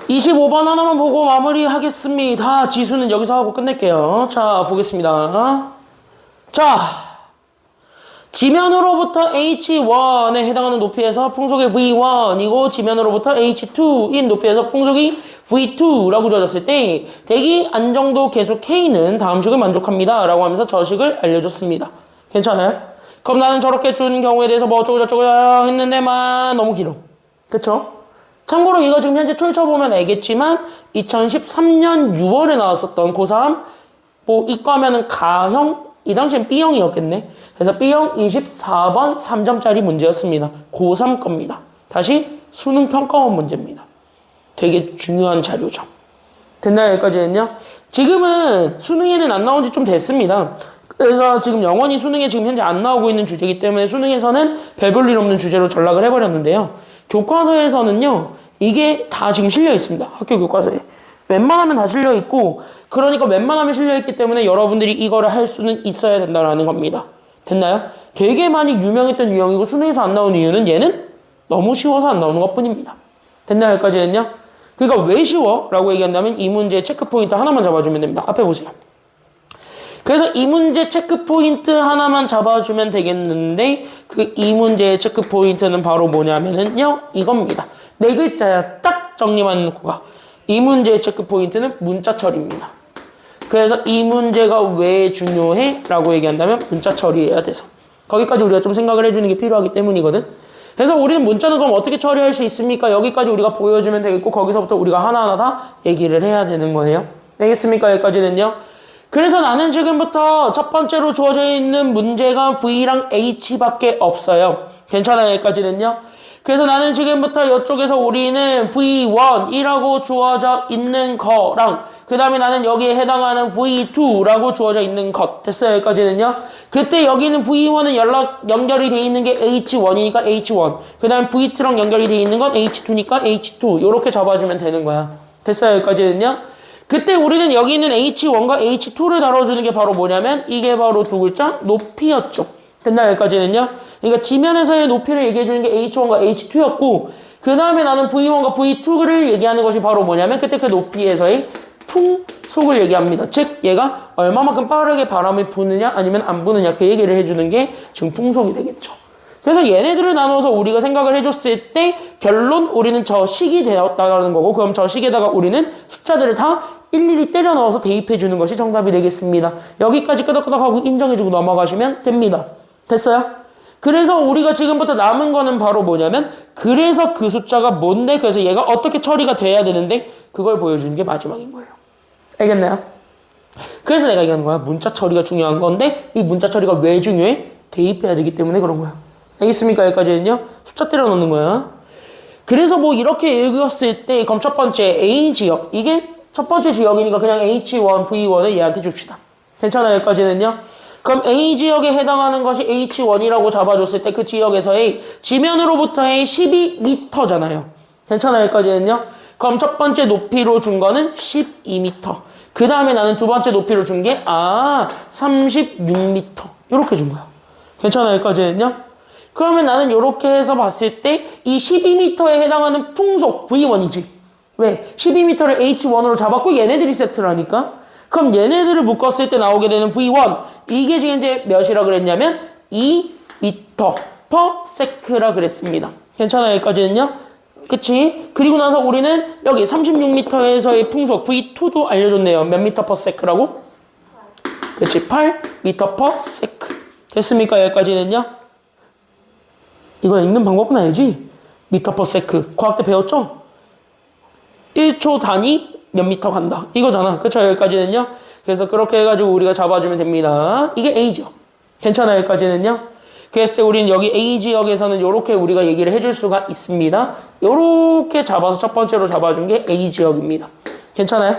25번 하나만 보고 마무리하겠습니다. 지수는 여기서 하고 끝낼게요. 자, 보겠습니다. 자, 지면으로부터 H1에 해당하는 높이에서 풍속이 V1이고 지면으로부터 H2인 높이에서 풍속이 V2라고 주어졌을 때 대기 안정도 계수 K는 다음 식을 만족합니다 라고 하면서 저 식을 알려줬습니다. 괜찮아요? 그럼 나는 저렇게 준 경우에 대해서 뭐 어쩌고저쩌고 했는데만 너무 길어. 그쵸? 참고로 이거 지금 현재 툴쳐보면 알겠지만 2013년 6월에 나왔었던 고3 뭐 이과면은 가형 이 당시엔 B형이었겠네. 그래서 B형 24번 3점짜리 문제였습니다. 고3 겁니다. 다시 수능 평가원 문제입니다. 되게 중요한 자료죠. 됐나요? 여기까지는요? 지금은 수능에는 안 나온 지 좀 됐습니다. 그래서 지금 영원히 수능에 지금 현재 안 나오고 있는 주제이기 때문에 수능에서는 배볼 일 없는 주제로 전락을 해버렸는데요. 교과서에서는요, 이게 다 지금 실려 있습니다. 학교 교과서에. 웬만하면 다 실려 있고, 그러니까 웬만하면 실려 있기 때문에 여러분들이 이거를 할 수는 있어야 된다라는 겁니다. 됐나요? 되게 많이 유명했던 유형이고 수능에서 안 나오는 이유는 얘는 너무 쉬워서 안 나오는 것 뿐입니다. 됐나요? 여기까지는요? 그러니까 왜 쉬워? 라고 얘기한다면 이 문제의 체크포인트 하나만 잡아주면 됩니다. 앞에 보세요. 그래서 이 문제 체크포인트 하나만 잡아주면 되겠는데 그 이 문제의 체크포인트는 바로 뭐냐면은요 이겁니다. 네 글자야 딱 정리만 놓고 가. 이 문제의 체크포인트는 문자 처리입니다. 그래서 이 문제가 왜 중요해? 라고 얘기한다면 문자 처리해야 돼서 거기까지 우리가 좀 생각을 해주는 게 필요하기 때문이거든. 그래서 우리는 문자는 그럼 어떻게 처리할 수 있습니까? 여기까지 우리가 보여주면 되겠고 거기서부터 우리가 하나하나 다 얘기를 해야 되는 거예요. 알겠습니까? 여기까지는요. 그래서 나는 지금부터 첫 번째로 주어져 있는 문제가 V랑 H밖에 없어요. 괜찮아요? 여기까지는요. 그래서 나는 지금부터 이쪽에서 우리는 V1이라고 주어져 있는 거랑 그 다음에 나는 여기에 해당하는 V2라고 주어져 있는 것. 됐어요? 여기까지는요. 그때 여기는 V1은 연결이 돼 있는 게 H1이니까 H1. 그 다음에 V2랑 연결이 돼 있는 건 H2니까 H2. 이렇게 잡아주면 되는 거야. 됐어요? 여기까지는요. 그때 우리는 여기 있는 H1과 H2를 다뤄주는 게 바로 뭐냐면 이게 바로 두 글자 높이였죠. 됐나요? 여기까지는요. 그러니까 지면에서의 높이를 얘기해주는 게 H1과 H2였고 그 다음에 나는 V1과 V2를 얘기하는 것이 바로 뭐냐면 그때 그 높이에서의 풍속을 얘기합니다. 즉 얘가 얼마만큼 빠르게 바람이 부느냐 아니면 안 부느냐 그 얘기를 해주는 게 지금 풍속이 되겠죠. 그래서 얘네들을 나눠서 우리가 생각을 해줬을 때 결론 우리는 저 식이 되었다는 거고 그럼 저 식에다가 우리는 숫자들을 다 일일이 때려 넣어서 대입해 주는 것이 정답이 되겠습니다. 여기까지 끄덕끄덕하고 인정해주고 넘어가시면 됩니다. 됐어요? 그래서 우리가 지금부터 남은 거는 바로 뭐냐면 그래서 그 숫자가 뭔데 그래서 얘가 어떻게 처리가 돼야 되는데 그걸 보여주는 게 마지막인 거예요. 알겠나요? 그래서 내가 얘기하는 거야. 문자 처리가 중요한 건데 이 문자 처리가 왜 중요해? 대입해야 되기 때문에 그런 거야. 알겠습니까? 여기까지는요. 숫자 때려 넣는 거야. 그래서 뭐 이렇게 읽었을 때 그럼 첫 번째 A 지역 이게 첫 번째 지역이니까 그냥 H1, V1을 얘한테 줍시다. 괜찮아요? 여기까지는요. 그럼 A 지역에 해당하는 것이 H1이라고 잡아줬을 때 그 지역에서의 지면으로부터의 12m잖아요. 괜찮아요? 여기까지는요. 그럼 첫 번째 높이로 준 거는 12m. 그 다음에 나는 두 번째 높이로 준 게 36m. 이렇게 준 거야. 괜찮아요? 여기까지는요. 그러면 나는 이렇게 해서 봤을 때 이 12m에 해당하는 풍속 V1이지. 왜? 12m를 H1으로 잡았고 얘네들이 세트라니까. 그럼 얘네들을 묶었을 때 나오게 되는 V1 이게 지금 이제 몇이라 그랬냐면 2m/s라 그랬습니다. 괜찮아요? 여기까지는요? 그치? 그리고 나서 우리는 여기 36m에서의 풍속 V2도 알려줬네요. 몇 m/s라고? 그치? 8m/s. 됐습니까? 여기까지는요? 이거 읽는 방법은 알지? m/s. 과학 때 배웠죠? 1초 단위 몇 미터 간다. 이거잖아. 그쵸? 여기까지는요? 그래서 그렇게 해가지고 우리가 잡아주면 됩니다. 이게 A지역. 괜찮아요? 여기까지는요? 그랬을 때 우리는 여기 A지역에서는 이렇게 우리가 얘기를 해줄 수가 있습니다. 이렇게 잡아서 첫 번째로 잡아준 게 A지역입니다. 괜찮아요?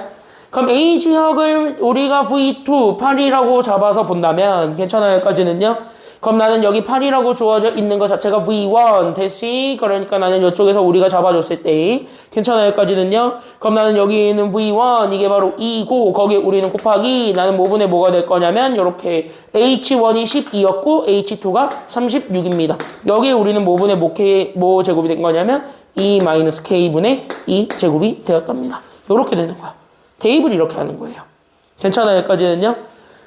그럼 A지역을 우리가 V2, 8이라고 잡아서 본다면 괜찮아요? 여기까지는요? 그럼 나는 여기 8이라고 주어져 있는 것 자체가 V1 대시 그러니까 나는 이쪽에서 우리가 잡아줬을 때 괜찮아요? 여기까지는요? 그럼 나는 여기 있는 V1 이게 바로 2고 거기에 우리는 곱하기 나는 모분에 뭐가 될 거냐면 이렇게 H1이 12였고 H2가 36입니다. 여기에 우리는 모분에 뭐 제곱이 된 거냐면 E-K분의 2제곱이 되었답니다. 이렇게 되는 거야. 대입을 이렇게 하는 거예요. 괜찮아요? 여기까지는요?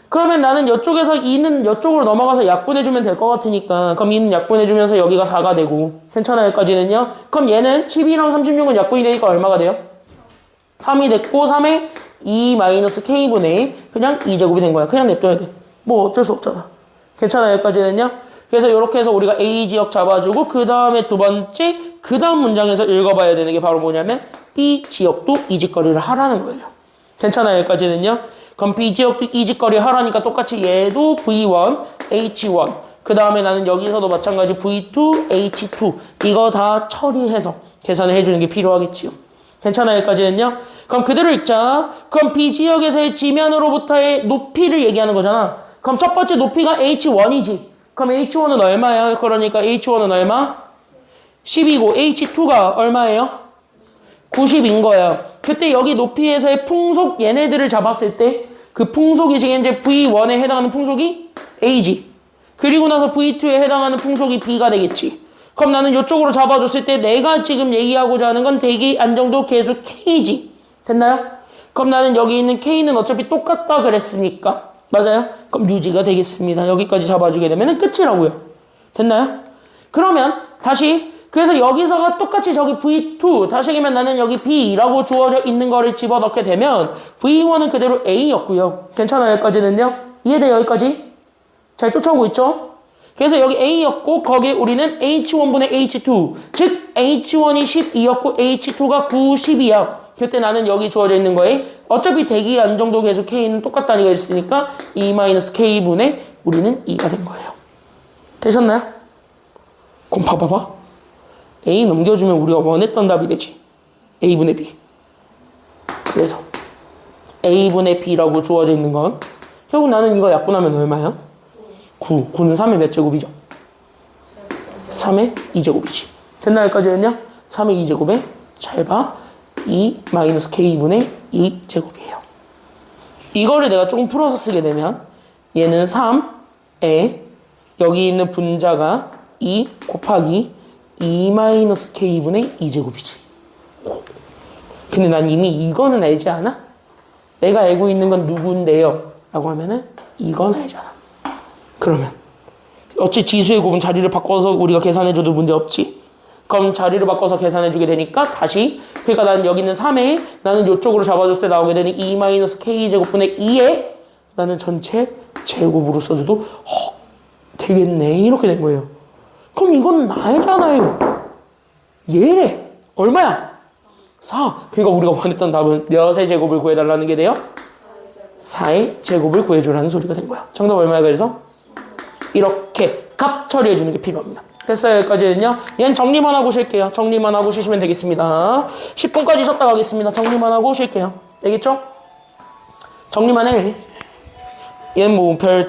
그러면 나는 이쪽에서 2는 이쪽으로 넘어가서 약분해주면 될 것 같으니까 그럼 2는 약분해주면서 여기가 4가 되고 괜찮아요? 여기까지는요? 그럼 얘는 12랑 36은 약분이 되니까 얼마가 돼요? 3이 됐고 3에 E-K분의 그냥 2제곱이 된 거야. 그냥 냅둬야 돼. 뭐 어쩔 수 없잖아. 괜찮아요? 여기까지는요? 그래서 이렇게 해서 우리가 A지역 잡아주고 그 다음에 두 번째 그 다음 문장에서 읽어봐야 되는 게 바로 뭐냐면 B지역도 이직거리를 하라는 거예요. 괜찮아요? 여기까지는요? 그럼 B지역도 이직거리 하라니까 똑같이 얘도 V1, H1 그 다음에 나는 여기서도 마찬가지 V2, H2 이거 다 처리해서 계산을 해주는 게 필요하겠지요. 괜찮아요? 여기까지는요? 그럼 그대로 읽자. 그럼 B지역에서의 지면으로부터의 높이를 얘기하는 거잖아. 그럼 첫 번째 높이가 H1이지. 그럼 H1은 얼마야? 그러니까 H1은 얼마? 10이고 H2가 얼마예요? 90인 거야. 그때 여기 높이에서의 풍속 얘네들을 잡았을 때 그 풍속이 지금 이제 V1에 해당하는 풍속이 A지. 그리고 나서 V2에 해당하는 풍속이 B가 되겠지. 그럼 나는 이쪽으로 잡아줬을 때 내가 지금 얘기하고자 하는 건 대기 안정도 계수 K지. 됐나요? 그럼 나는 여기 있는 K는 어차피 똑같다 그랬으니까. 맞아요? 그럼 유지가 되겠습니다. 여기까지 잡아주게 되면 끝이라고요. 됐나요? 그러면 다시 그래서 여기서가 똑같이 저기 V2 다시 얘기하면 나는 여기 B라고 주어져 있는 거를 집어넣게 되면 V1은 그대로 A였고요. 괜찮아요? 여기까지는요? 이해돼요? 여기까지? 잘 쫓아오고 있죠? 그래서 여기 A였고 거기에 우리는 H1분의 H2 즉 H1이 12였고 H2가 90이야. 그때 나는 여기 주어져 있는 거에 어차피 대기 안정도 계수 K는 똑같다는 거 있으니까 E-K분의 우리는 2가 된 거예요. 되셨나요? 그럼 봐봐봐. A 넘겨주면 우리가 원했던 답이 되지. A분의 B. 그래서 A분의 B라고 주어져 있는 건 결국 나는 이거 약분하면 얼마야? 9. 9는 3의 몇 제곱이죠? 3의 2제곱이지. 됐나 여기까지는요? 3의 2제곱에 잘 봐. E-K분의 2제곱이에요. 이거를 내가 조금 풀어서 쓰게 되면 얘는 3에 여기 있는 분자가 2 곱하기 E-K분의 2제곱이지. 근데 난 이미 이거는 알지 않아? 내가 알고 있는 건 누군데요? 라고 하면은 이건 알잖아. 그러면 어찌 지수의 곱은 자리를 바꿔서 우리가 계산해줘도 문제 없지? 그럼 자리를 바꿔서 계산해주게 되니까 다시 그러니까 나는 여기 있는 3에 나는 이쪽으로 잡아줬을 때 나오게 되는 E-K제곱분의 2에 나는 전체 제곱으로 써줘도 되겠네 이렇게 된 거예요. 그럼 이건 알잖아요. 얘래 얼마야? 4. 그러니까 우리가 원했던 답은 몇의 제곱을 구해달라는 게 돼요? 4의 제곱을 구해주라는 소리가 된 거야. 정답 얼마야 그래서? 이렇게 값 처리해주는 게 필요합니다. 됐어요 여기까지는요. 얘는 정리만 하고 쉴게요. 정리만 하고 쉬시면 되겠습니다. 10분까지 쉬었다 가겠습니다. 정리만 하고 쉴게요. 알겠죠? 정리만 해. 얘는 뭐 별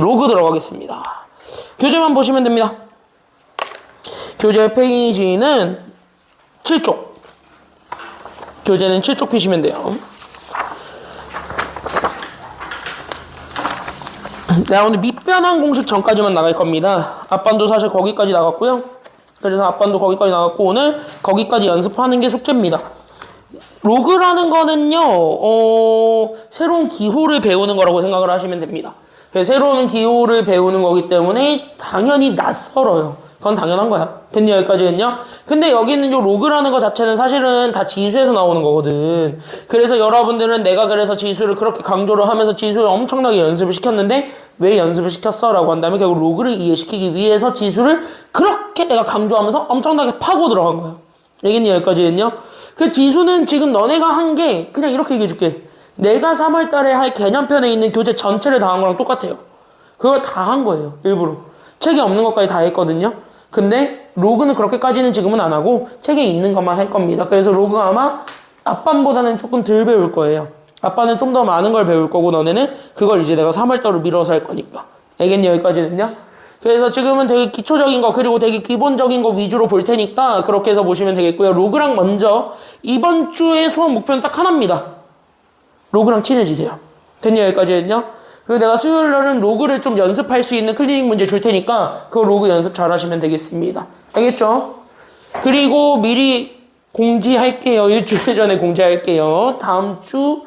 로그 들어가겠습니다. 교재만 보시면 됩니다. 교재 페이지는 7쪽. 교재는 7쪽 피시면 돼요. 네, 오늘 밑변환 공식 전까지만 나갈 겁니다. 앞반도 사실 거기까지 나갔고요. 그래서 앞반도 거기까지 나갔고 오늘 거기까지 연습하는 게 숙제입니다. 로그라는 거는요, 새로운 기호를 배우는 거라고 생각을 하시면 됩니다. 새로운 기호를 배우는 거기 때문에 당연히 낯설어요. 그건 당연한 거야. 됐니? 여기까지는요? 근데 여기는 요 로그라는 거 자체는 사실은 다 지수에서 나오는 거거든. 그래서 여러분들은 내가 그래서 지수를 그렇게 강조를 하면서 지수를 엄청나게 연습을 시켰는데 왜 연습을 시켰어? 라고 한다면 결국 로그를 이해시키기 위해서 지수를 그렇게 내가 강조하면서 엄청나게 파고 들어간 거야. 알겠니? 여기까지는요? 그 지수는 지금 너네가 한 게 그냥 이렇게 얘기해 줄게. 내가 3월 달에 할 개념편에 있는 교재 전체를 다 한 거랑 똑같아요. 그걸 다 한 거예요. 일부러. 책에 없는 것까지 다 했거든요. 근데 로그는 그렇게까지는 지금은 안 하고 책에 있는 것만 할 겁니다. 그래서 로그가 아마 앞반보다는 조금 덜 배울 거예요. 앞반은 좀 더 많은 걸 배울 거고 너네는 그걸 이제 내가 3월달로 미뤄서 할 거니까. 알겠니? 여기까지는요? 그래서 지금은 되게 기초적인 거 그리고 되게 기본적인 거 위주로 볼 테니까 그렇게 해서 보시면 되겠고요. 로그랑 먼저 이번 주의 수업 목표는 딱 하나입니다. 로그랑 친해지세요. 됐냐? 여기까지는요? 그리고 내가 수요일날은 로그를 좀 연습할 수 있는 클리닉 문제 줄 테니까 그거 로그 연습 잘 하시면 되겠습니다. 알겠죠? 그리고 미리 공지할게요. 일주일 전에 공지할게요. 다음 주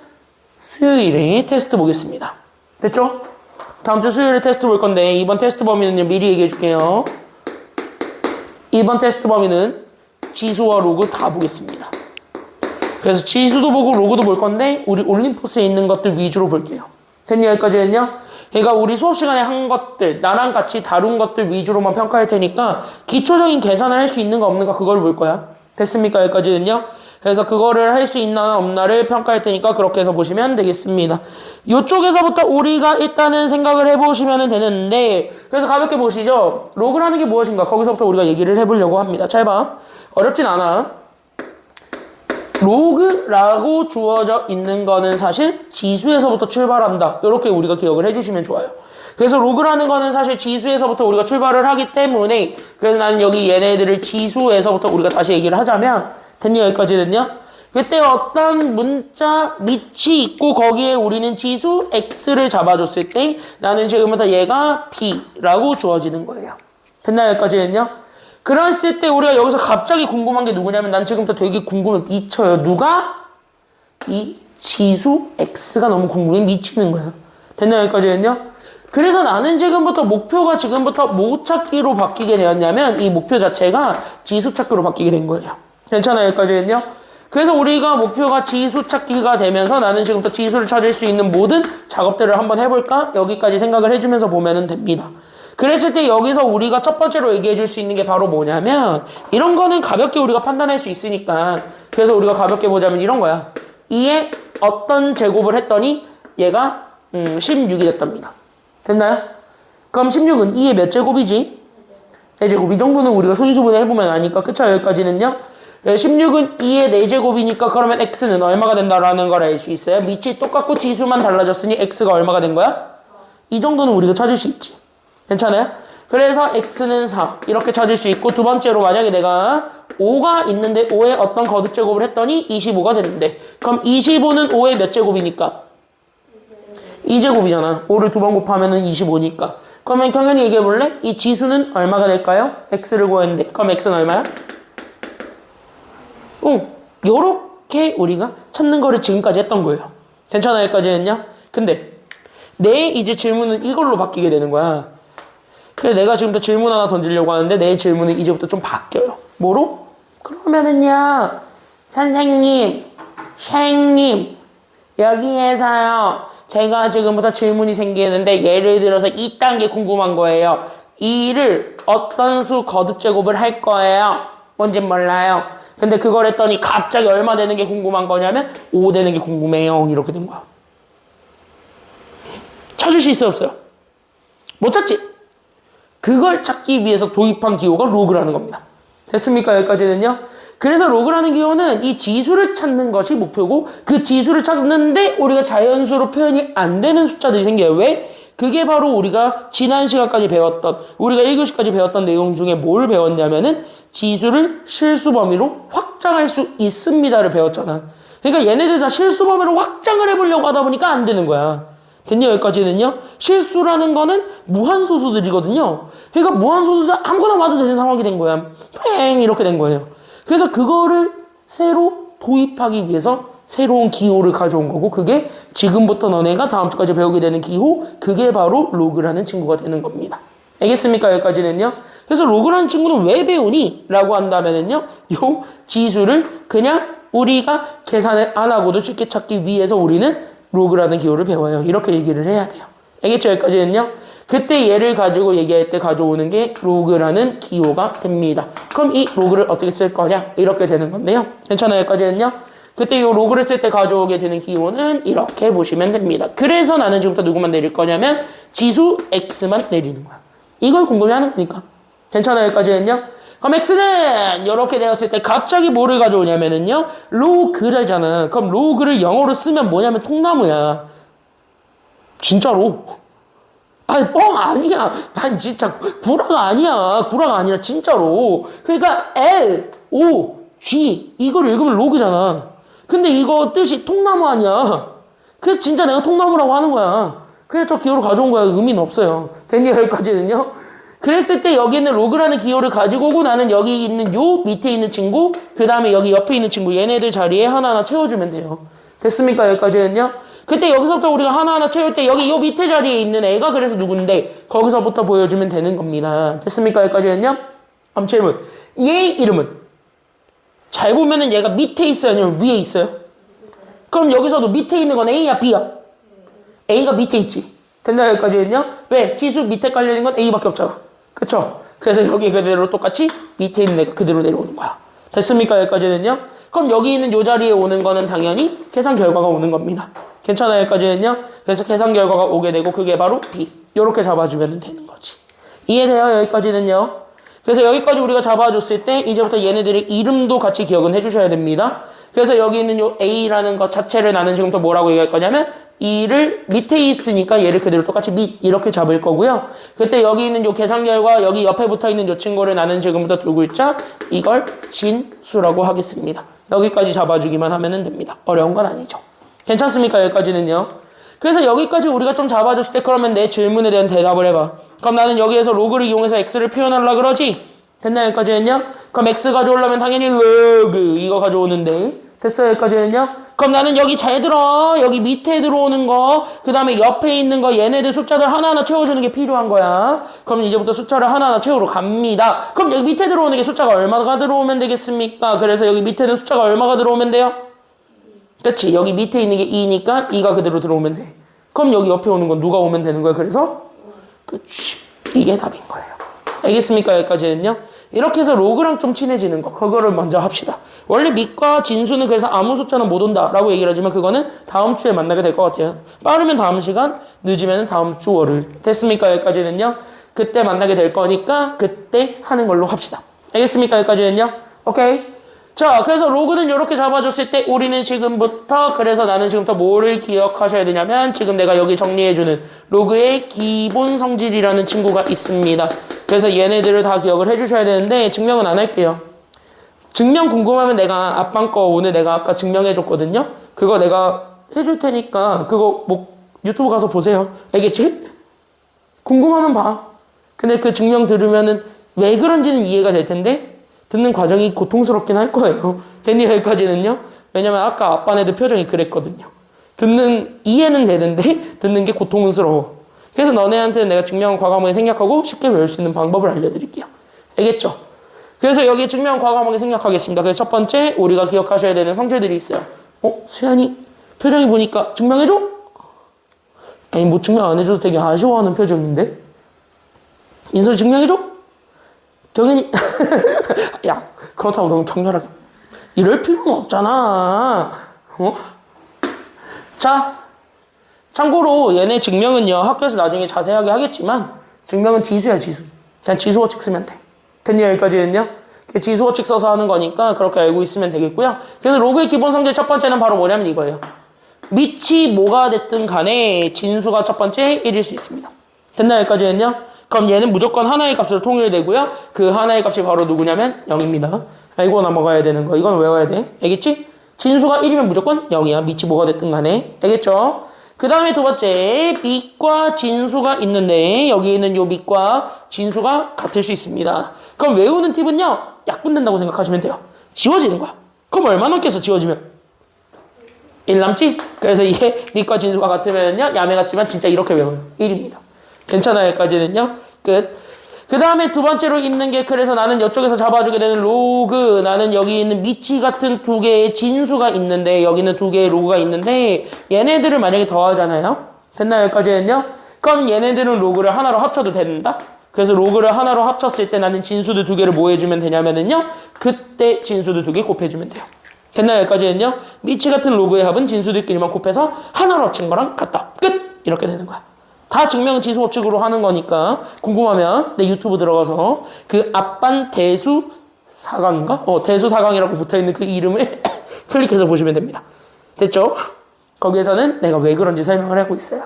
수요일에 테스트 보겠습니다. 됐죠? 다음 주 수요일에 테스트 볼 건데 이번 테스트 범위는요 미리 얘기해 줄게요. 이번 테스트 범위는 지수와 로그 다 보겠습니다. 그래서 지수도 보고 로그도 볼 건데 우리 올림포스에 있는 것들 위주로 볼게요. 됐냐? 여기까지는요? 그러니까 우리 수업 시간에 한 것들, 나랑 같이 다룬 것들 위주로만 평가할 테니까 기초적인 계산을 할 수 있는 거 없는가 그걸 볼 거야. 됐습니까? 여기까지는요? 그래서 그거를 할 수 있나 없나를 평가할 테니까 그렇게 해서 보시면 되겠습니다. 이쪽에서부터 우리가 일단은 생각을 해보시면 되는데 그래서 가볍게 보시죠. 로그라는 게 무엇인가 거기서부터 우리가 얘기를 해보려고 합니다. 잘 봐. 어렵진 않아. 로그라고 주어져 있는 거는 사실 지수에서부터 출발한다. 이렇게 우리가 기억을 해주시면 좋아요. 그래서 로그라는 거는 사실 지수에서부터 우리가 출발을 하기 때문에 그래서 나는 여기 얘네들을 지수에서부터 우리가 다시 얘기를 하자면 됐냐? 여기까지는요? 그때 어떤 문자 밑이 있고 거기에 우리는 지수 x를 잡아줬을 때 나는 지금부터 얘가 b라고 주어지는 거예요. 됐나요? 여기까지는요? 그랬을 때 우리가 여기서 갑자기 궁금한 게 누구냐면 난 지금부터 되게 궁금해 미쳐요. 누가? 이 지수 x가 너무 궁금해 미치는 거야. 됐나요? 여기까지는요? 그래서 나는 지금부터 목표가 지금부터 뭐 찾기로 바뀌게 되었냐면 이 목표 자체가 지수 찾기로 바뀌게 된 거예요. 괜찮아요? 여기까지는요? 그래서 우리가 목표가 지수 찾기가 되면서 나는 지금부터 지수를 찾을 수 있는 모든 작업들을 한번 해볼까? 여기까지 생각을 해주면서 보면 됩니다. 그랬을 때 여기서 우리가 첫 번째로 얘기해 줄 수 있는 게 바로 뭐냐면 이런 거는 가볍게 우리가 판단할 수 있으니까 그래서 우리가 가볍게 보자면 이런 거야. 2에 어떤 제곱을 했더니 얘가 16이 됐답니다. 됐나요? 그럼 16은 2의 몇 제곱이지? 4제곱. 이 정도는 우리가 소인수분해 해보면 아니까 그쵸? 여기까지는요? 16은 2의 4제곱이니까 그러면 x는 얼마가 된다라는 걸 알 수 있어요. 밑이 똑같고 지수만 달라졌으니 x가 얼마가 된 거야? 이 정도는 우리가 찾을 수 있지. 괜찮아요? 그래서 x는 4 이렇게 찾을 수 있고 두 번째로 만약에 내가 5가 있는데 5의 어떤 거듭제곱을 했더니 25가 됐는데 그럼 25는 5의 몇 제곱이니까? 2제곱이잖아. 5를 두 번 곱하면 25니까 그러면 경현이 얘기해볼래? 이 지수는 얼마가 될까요? x를 구했는데 그럼 x는 얼마야? 요렇게 우리가 찾는 거를 지금까지 했던 거예요. 괜찮아요? 여기까지는요? 근데 내 이제 질문은 이걸로 바뀌게 되는 거야. 그래서 내가 지금부터 질문 하나 던지려고 하는데 내 질문은 이제부터 좀 바뀌어요. 뭐로? 그러면은요 선생님, 생님 여기에서요 제가 지금부터 질문이 생기는데 예를 들어서 2단계 궁금한 거예요. 2를 어떤 수 거듭제곱을 할 거예요. 뭔진 몰라요. 근데 그걸 했더니 갑자기 얼마 되는 게 궁금한 거냐면 5 되는 게 궁금해요. 이렇게 된 거야. 찾을 수 있어요? 없어요? 못 찾지? 그걸 찾기 위해서 도입한 기호가 로그라는 겁니다. 됐습니까? 여기까지는요? 그래서 로그라는 기호는 이 지수를 찾는 것이 목표고 그 지수를 찾는데 우리가 자연수로 표현이 안 되는 숫자들이 생겨요. 왜? 그게 바로 우리가 지난 시간까지 배웠던, 우리가 1교시까지 배웠던 내용 중에 뭘 배웠냐면은 지수를 실수 범위로 확장할 수 있습니다를 배웠잖아. 그러니까 얘네들 다 실수 범위로 확장을 해보려고 하다 보니까 안 되는 거야. 됐냐? 여기까지는요? 실수라는 거는 무한소수들이거든요. 그러니까 무한소수들 아무거나 봐도 되는 상황이 된 거야. 팽! 이렇게 된 거예요. 그래서 그거를 새로 도입하기 위해서 새로운 기호를 가져온 거고, 그게 지금부터 너네가 다음 주까지 배우게 되는 기호, 그게 바로 로그라는 친구가 되는 겁니다. 알겠습니까? 여기까지는요. 그래서 로그라는 친구는 왜 배우니? 라고 한다면은요, 요 지수를 그냥 우리가 계산을 안 하고도 쉽게 찾기 위해서 우리는 로그라는 기호를 배워요. 이렇게 얘기를 해야 돼요. 알겠죠? 여기까지는요. 그때 얘를 가지고 얘기할 때 가져오는 게 로그라는 기호가 됩니다. 그럼 이 로그를 어떻게 쓸 거냐? 이렇게 되는 건데요. 괜찮아요? 여기까지는요. 그때 이 로그를 쓸 때 가져오게 되는 기호는 이렇게 보시면 됩니다. 그래서 나는 지금부터 누구만 내릴 거냐면 지수 x만 내리는 거야. 이걸 궁금해하는 거니까. 괜찮아요? 여기까지는요. 그럼 x는 이렇게 되었을 때 갑자기 뭐를 가져오냐면은요. 로그라잖아. 그럼 로그를 영어로 쓰면 뭐냐면 통나무야. 진짜로. 아니 뻥 아니야. 아니 진짜 구라가 아니야. 구라가 아니라 진짜로. 그러니까 L, O, G 이걸 읽으면 로그잖아. 근데 이거 뜻이 통나무 아니야. 그래서 진짜 내가 통나무라고 하는 거야. 그냥 저 기호를 가져온 거야. 의미는 없어요. 됐니? 여기까지는요. 그랬을 때 여기는 로그라는 기호를 가지고 오고 나는 여기 있는 요 밑에 있는 친구, 그 다음에 여기 옆에 있는 친구, 얘네들 자리에 하나하나 채워주면 돼요. 됐습니까? 여기까지는요. 그때 여기서부터 우리가 하나하나 채울 때 여기 요 밑에 자리에 있는 애가 그래서 누군데 거기서부터 보여주면 되는 겁니다. 됐습니까? 여기까지는요. 다음 질문. 얘 이름은? 잘 보면은 얘가 밑에 있어요? 아니면 위에 있어요? 그럼 여기서도 밑에 있는 건 A야? B야? A가 밑에 있지. 된다? 여기까지는요. 왜? 지수 밑에 깔려있는 건 A밖에 없잖아. 그쵸? 그래서 여기 그대로 똑같이 밑에 있는 애가 그대로 내려오는 거야. 됐습니까? 여기까지는요. 그럼 여기 있는 요 자리에 오는 거는 당연히 계산 결과가 오는 겁니다. 괜찮아요? 여기까지는요. 그래서 계산 결과가 오게 되고 그게 바로 B. 요렇게 잡아주면 되는 거지. 이해돼요? 여기까지는요. 그래서 여기까지 우리가 잡아줬을 때 이제부터 얘네들의 이름도 같이 기억은 해주셔야 됩니다. 그래서 여기 있는 요 A라는 것 자체를 나는 지금부터 뭐라고 얘기할 거냐면 이를 밑에 있으니까 얘를 그대로 똑같이 밑 이렇게 잡을 거고요. 그때 여기 있는 요 계산 결과 여기 옆에 붙어 있는 요 친구를 나는 지금부터 두 글자 이걸 진수라고 하겠습니다. 여기까지 잡아주기만 하면 됩니다. 어려운 건 아니죠. 괜찮습니까? 여기까지는요. 그래서 여기까지 우리가 좀 잡아줬을 때 그러면 내 질문에 대한 대답을 해봐. 그럼 나는 여기에서 로그를 이용해서 x를 표현하려고 그러지? 됐나? 여기까지는요? 그럼 x 가져오려면 당연히 로그 이거 가져오는데 됐어요? 여기까지는요? 그럼 나는 여기 잘 들어. 여기 밑에 들어오는 거, 그 다음에 옆에 있는 거, 얘네들 숫자들 하나하나 채워주는 게 필요한 거야. 그럼 이제부터 숫자를 하나하나 채우러 갑니다. 그럼 여기 밑에 들어오는 게 숫자가 얼마가 들어오면 되겠습니까? 그래서 여기 밑에는 숫자가 얼마가 들어오면 돼요? 그렇지. 여기 밑에 있는 게 2니까 2가 그대로 들어오면 돼. 그럼 여기 옆에 오는 건 누가 오면 되는 거야? 그래서 그치. 이게 답인 거예요. 알겠습니까? 여기까지는요. 이렇게 해서 로그랑 좀 친해지는 거 그거를 먼저 합시다. 원래 밑과 진수는 그래서 아무 숫자는 못 온다 라고 얘기를 하지만 그거는 다음 주에 만나게 될 것 같아요. 빠르면 다음 시간, 늦으면 다음 주 월요일. 됐습니까? 여기까지는요. 그때 만나게 될 거니까 그때 하는 걸로 합시다. 알겠습니까? 여기까지는요. 오케이. 자, 그래서 로그는 이렇게 잡아줬을 때 우리는 지금부터 그래서 나는 지금부터 뭐를 기억하셔야 되냐면 지금 내가 여기 정리해주는 로그의 기본 성질이라는 친구가 있습니다. 그래서 얘네들을 다 기억을 해주셔야 되는데 증명은 안 할게요. 증명 궁금하면 내가 앞방 거 오늘 내가 아까 증명해줬거든요. 그거 내가 해줄 테니까 그거 뭐 유튜브 가서 보세요. 알겠지? 궁금하면 봐. 근데 그 증명 들으면은 왜 그런지는 이해가 될 텐데 듣는 과정이 고통스럽긴 할 거예요. 됐니? 여기까지는요. 왜냐면 아까 아빠 네들 표정이 그랬거든요. 이해는 되는데 듣는 게 고통스러워. 그래서 너네한테는 내가 증명 과감하게 생략하고 쉽게 외울 수 있는 방법을 알려드릴게요. 알겠죠? 그래서 여기 증명 과감하게 생략하겠습니다. 그래서 첫 번째 우리가 기억하셔야 되는 성질들이 있어요. 수연이 표정이 보니까 증명해줘? 아니 뭐 증명 안 해줘도 되게 아쉬워하는 표정인데? 인솔이 증명해줘? 경현이 야 그렇다고 너무 격렬하게 이럴 필요는 없잖아. 자 참고로 얘네 증명은요 학교에서 나중에 자세하게 하겠지만 증명은 지수야 지수. 그냥 지수어칙 쓰면 돼. 됐니? 여기까지는요. 지수어칙 써서 하는 거니까 그렇게 알고 있으면 되겠고요. 그래서 로그의 기본 성질 첫 번째는 바로 뭐냐면 이거예요. 밑이 뭐가 됐든 간에 진수가 첫 번째 1일 수 있습니다. 됐나 여기까지는요? 그럼 얘는 무조건 하나의 값으로 통일되고요. 그 하나의 값이 바로 누구냐면 0입니다. 알고 넘어가야 되는 거. 이건 외워야 돼. 알겠지? 진수가 1이면 무조건 0이야. 밑이 뭐가 됐든 간에. 알겠죠? 그 다음에 두 번째 밑과 진수가 있는데 여기 있는 요 밑과 진수가 같을 수 있습니다. 그럼 외우는 팁은요. 약분된다고 생각하시면 돼요. 지워지는 거야. 그럼 얼마 남겠어 지워지면? 1 남지? 그래서 얘 밑과 진수가 같으면요. 야매 같지만 진짜 이렇게 외워요. 1입니다. 괜찮아요? 여기까지는요. 끝. 그 다음에 두 번째로 있는 게 그래서 나는 이쪽에서 잡아주게 되는 로그 나는 여기 있는 밑이 같은 두 개의 진수가 있는데 여기는 두 개의 로그가 있는데 얘네들을 만약에 더하잖아요. 됐나요? 여기까지는요. 그럼 얘네들은 로그를 하나로 합쳐도 된다. 그래서 로그를 하나로 합쳤을 때 나는 진수도 두 개를 뭐 해주면 되냐면은요. 그때 진수도 두 개 곱해주면 돼요. 됐나요? 여기까지는요. 밑이 같은 로그의 합은 진수들끼리만 곱해서 하나로 합친 거랑 같다. 끝! 이렇게 되는 거야. 다 증명 지수 법칙으로 하는 거니까 궁금하면 내 유튜브 들어가서 그 앞반 대수 4강인가? 대수 4강이라고 붙어있는 그 이름을 클릭해서 보시면 됩니다. 됐죠? 거기에서는 내가 왜 그런지 설명을 하고 있어요.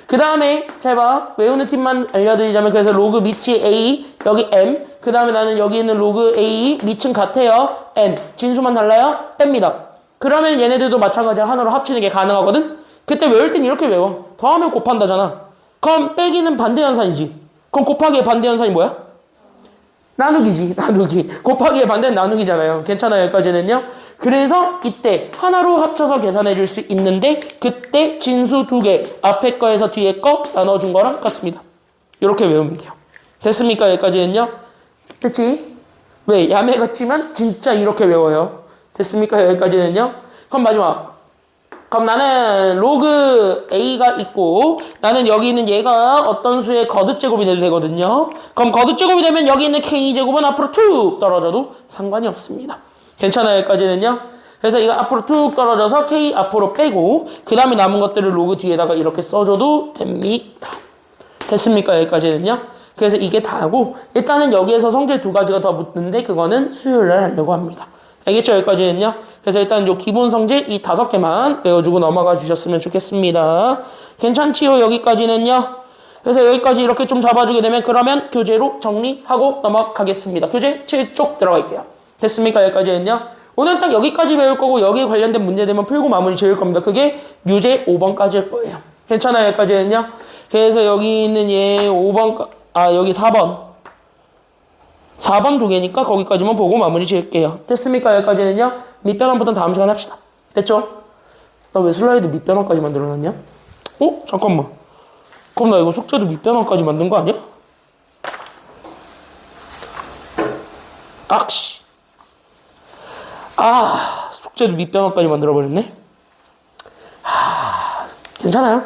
그 다음에 잘 봐. 외우는 팁만 알려드리자면 그래서 로그 밑이 A 여기 M 그 다음에 나는 여기 있는 로그 A 밑은 같아요. N 진수만 달라요? 뺍니다. 그러면 얘네들도 마찬가지로 하나로 합치는 게 가능하거든? 그때 외울 땐 이렇게 외워. 더하면 곱한다잖아. 그럼 빼기는 반대현상이지. 그럼 곱하기의 반대현상이 뭐야? 나누기지. 나누기. 곱하기의 반대는 나누기잖아요. 괜찮아요? 여기까지는요. 그래서 이때 하나로 합쳐서 계산해 줄 수 있는데 그때 진수 두 개 앞에 거에서 뒤에 거 나눠준 거랑 같습니다. 이렇게 외우면 돼요. 됐습니까? 여기까지는요. 됐지? 왜? 야매 같지만 진짜 이렇게 외워요. 됐습니까? 여기까지는요. 그럼 마지막. 그럼 나는 로그 A가 있고 나는 여기 있는 얘가 어떤 수의 거듭제곱이 돼도 되거든요. 그럼 거듭제곱이 되면 여기 있는 K제곱은 앞으로 툭 떨어져도 상관이 없습니다. 괜찮아요? 여기까지는요. 그래서 이거 앞으로 툭 떨어져서 K 앞으로 빼고 그 다음에 남은 것들을 로그 뒤에다가 이렇게 써줘도 됩니다. 됐습니까? 여기까지는요. 그래서 이게 다고 일단은 여기에서 성질 두 가지가 더 붙는데 그거는 수요일날 하려고 합니다. 알겠죠? 여기까지는요. 그래서 일단 요 기본 성질 이 5개만 외워주고 넘어가 주셨으면 좋겠습니다. 괜찮지요? 여기까지는요. 그래서 여기까지 이렇게 좀 잡아주게 되면 그러면 교재로 정리하고 넘어가겠습니다. 교재 7쪽 들어갈게요. 됐습니까? 여기까지는요. 오늘 딱 여기까지 배울 거고 여기에 관련된 문제 되면 풀고 마무리 지을 겁니다. 그게 유제 5번까지일 거예요. 괜찮아요? 여기까지는요. 그래서 여기 있는 얘 5번 여기 4번 4번 두 개니까 거기까지만 보고 마무리 지을게요. 됐습니까? 여기까지는요. 밑변환부터는 다음 시간에 합시다. 됐죠? 나 왜 슬라이드 밑변환까지 만들어놨냐? 잠깐만. 그럼 나 이거 숙제도 밑변환까지 만든 거 아니야? 악씨. 숙제도 밑변환까지 만들어버렸네? 괜찮아요?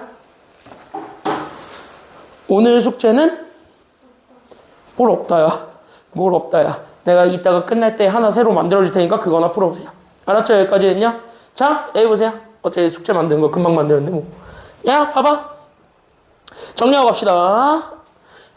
오늘 숙제는 뭘 없다야. 뭘 없다야. 내가 이따가 끝날 때 하나 새로 만들어줄 테니까 그거나 풀어보세요. 알았죠? 여기까지는요? 자, 여기 보세요. 어차피 숙제 만드는 거 금방 만드는데 뭐. 야, 봐봐. 정리하고 갑시다.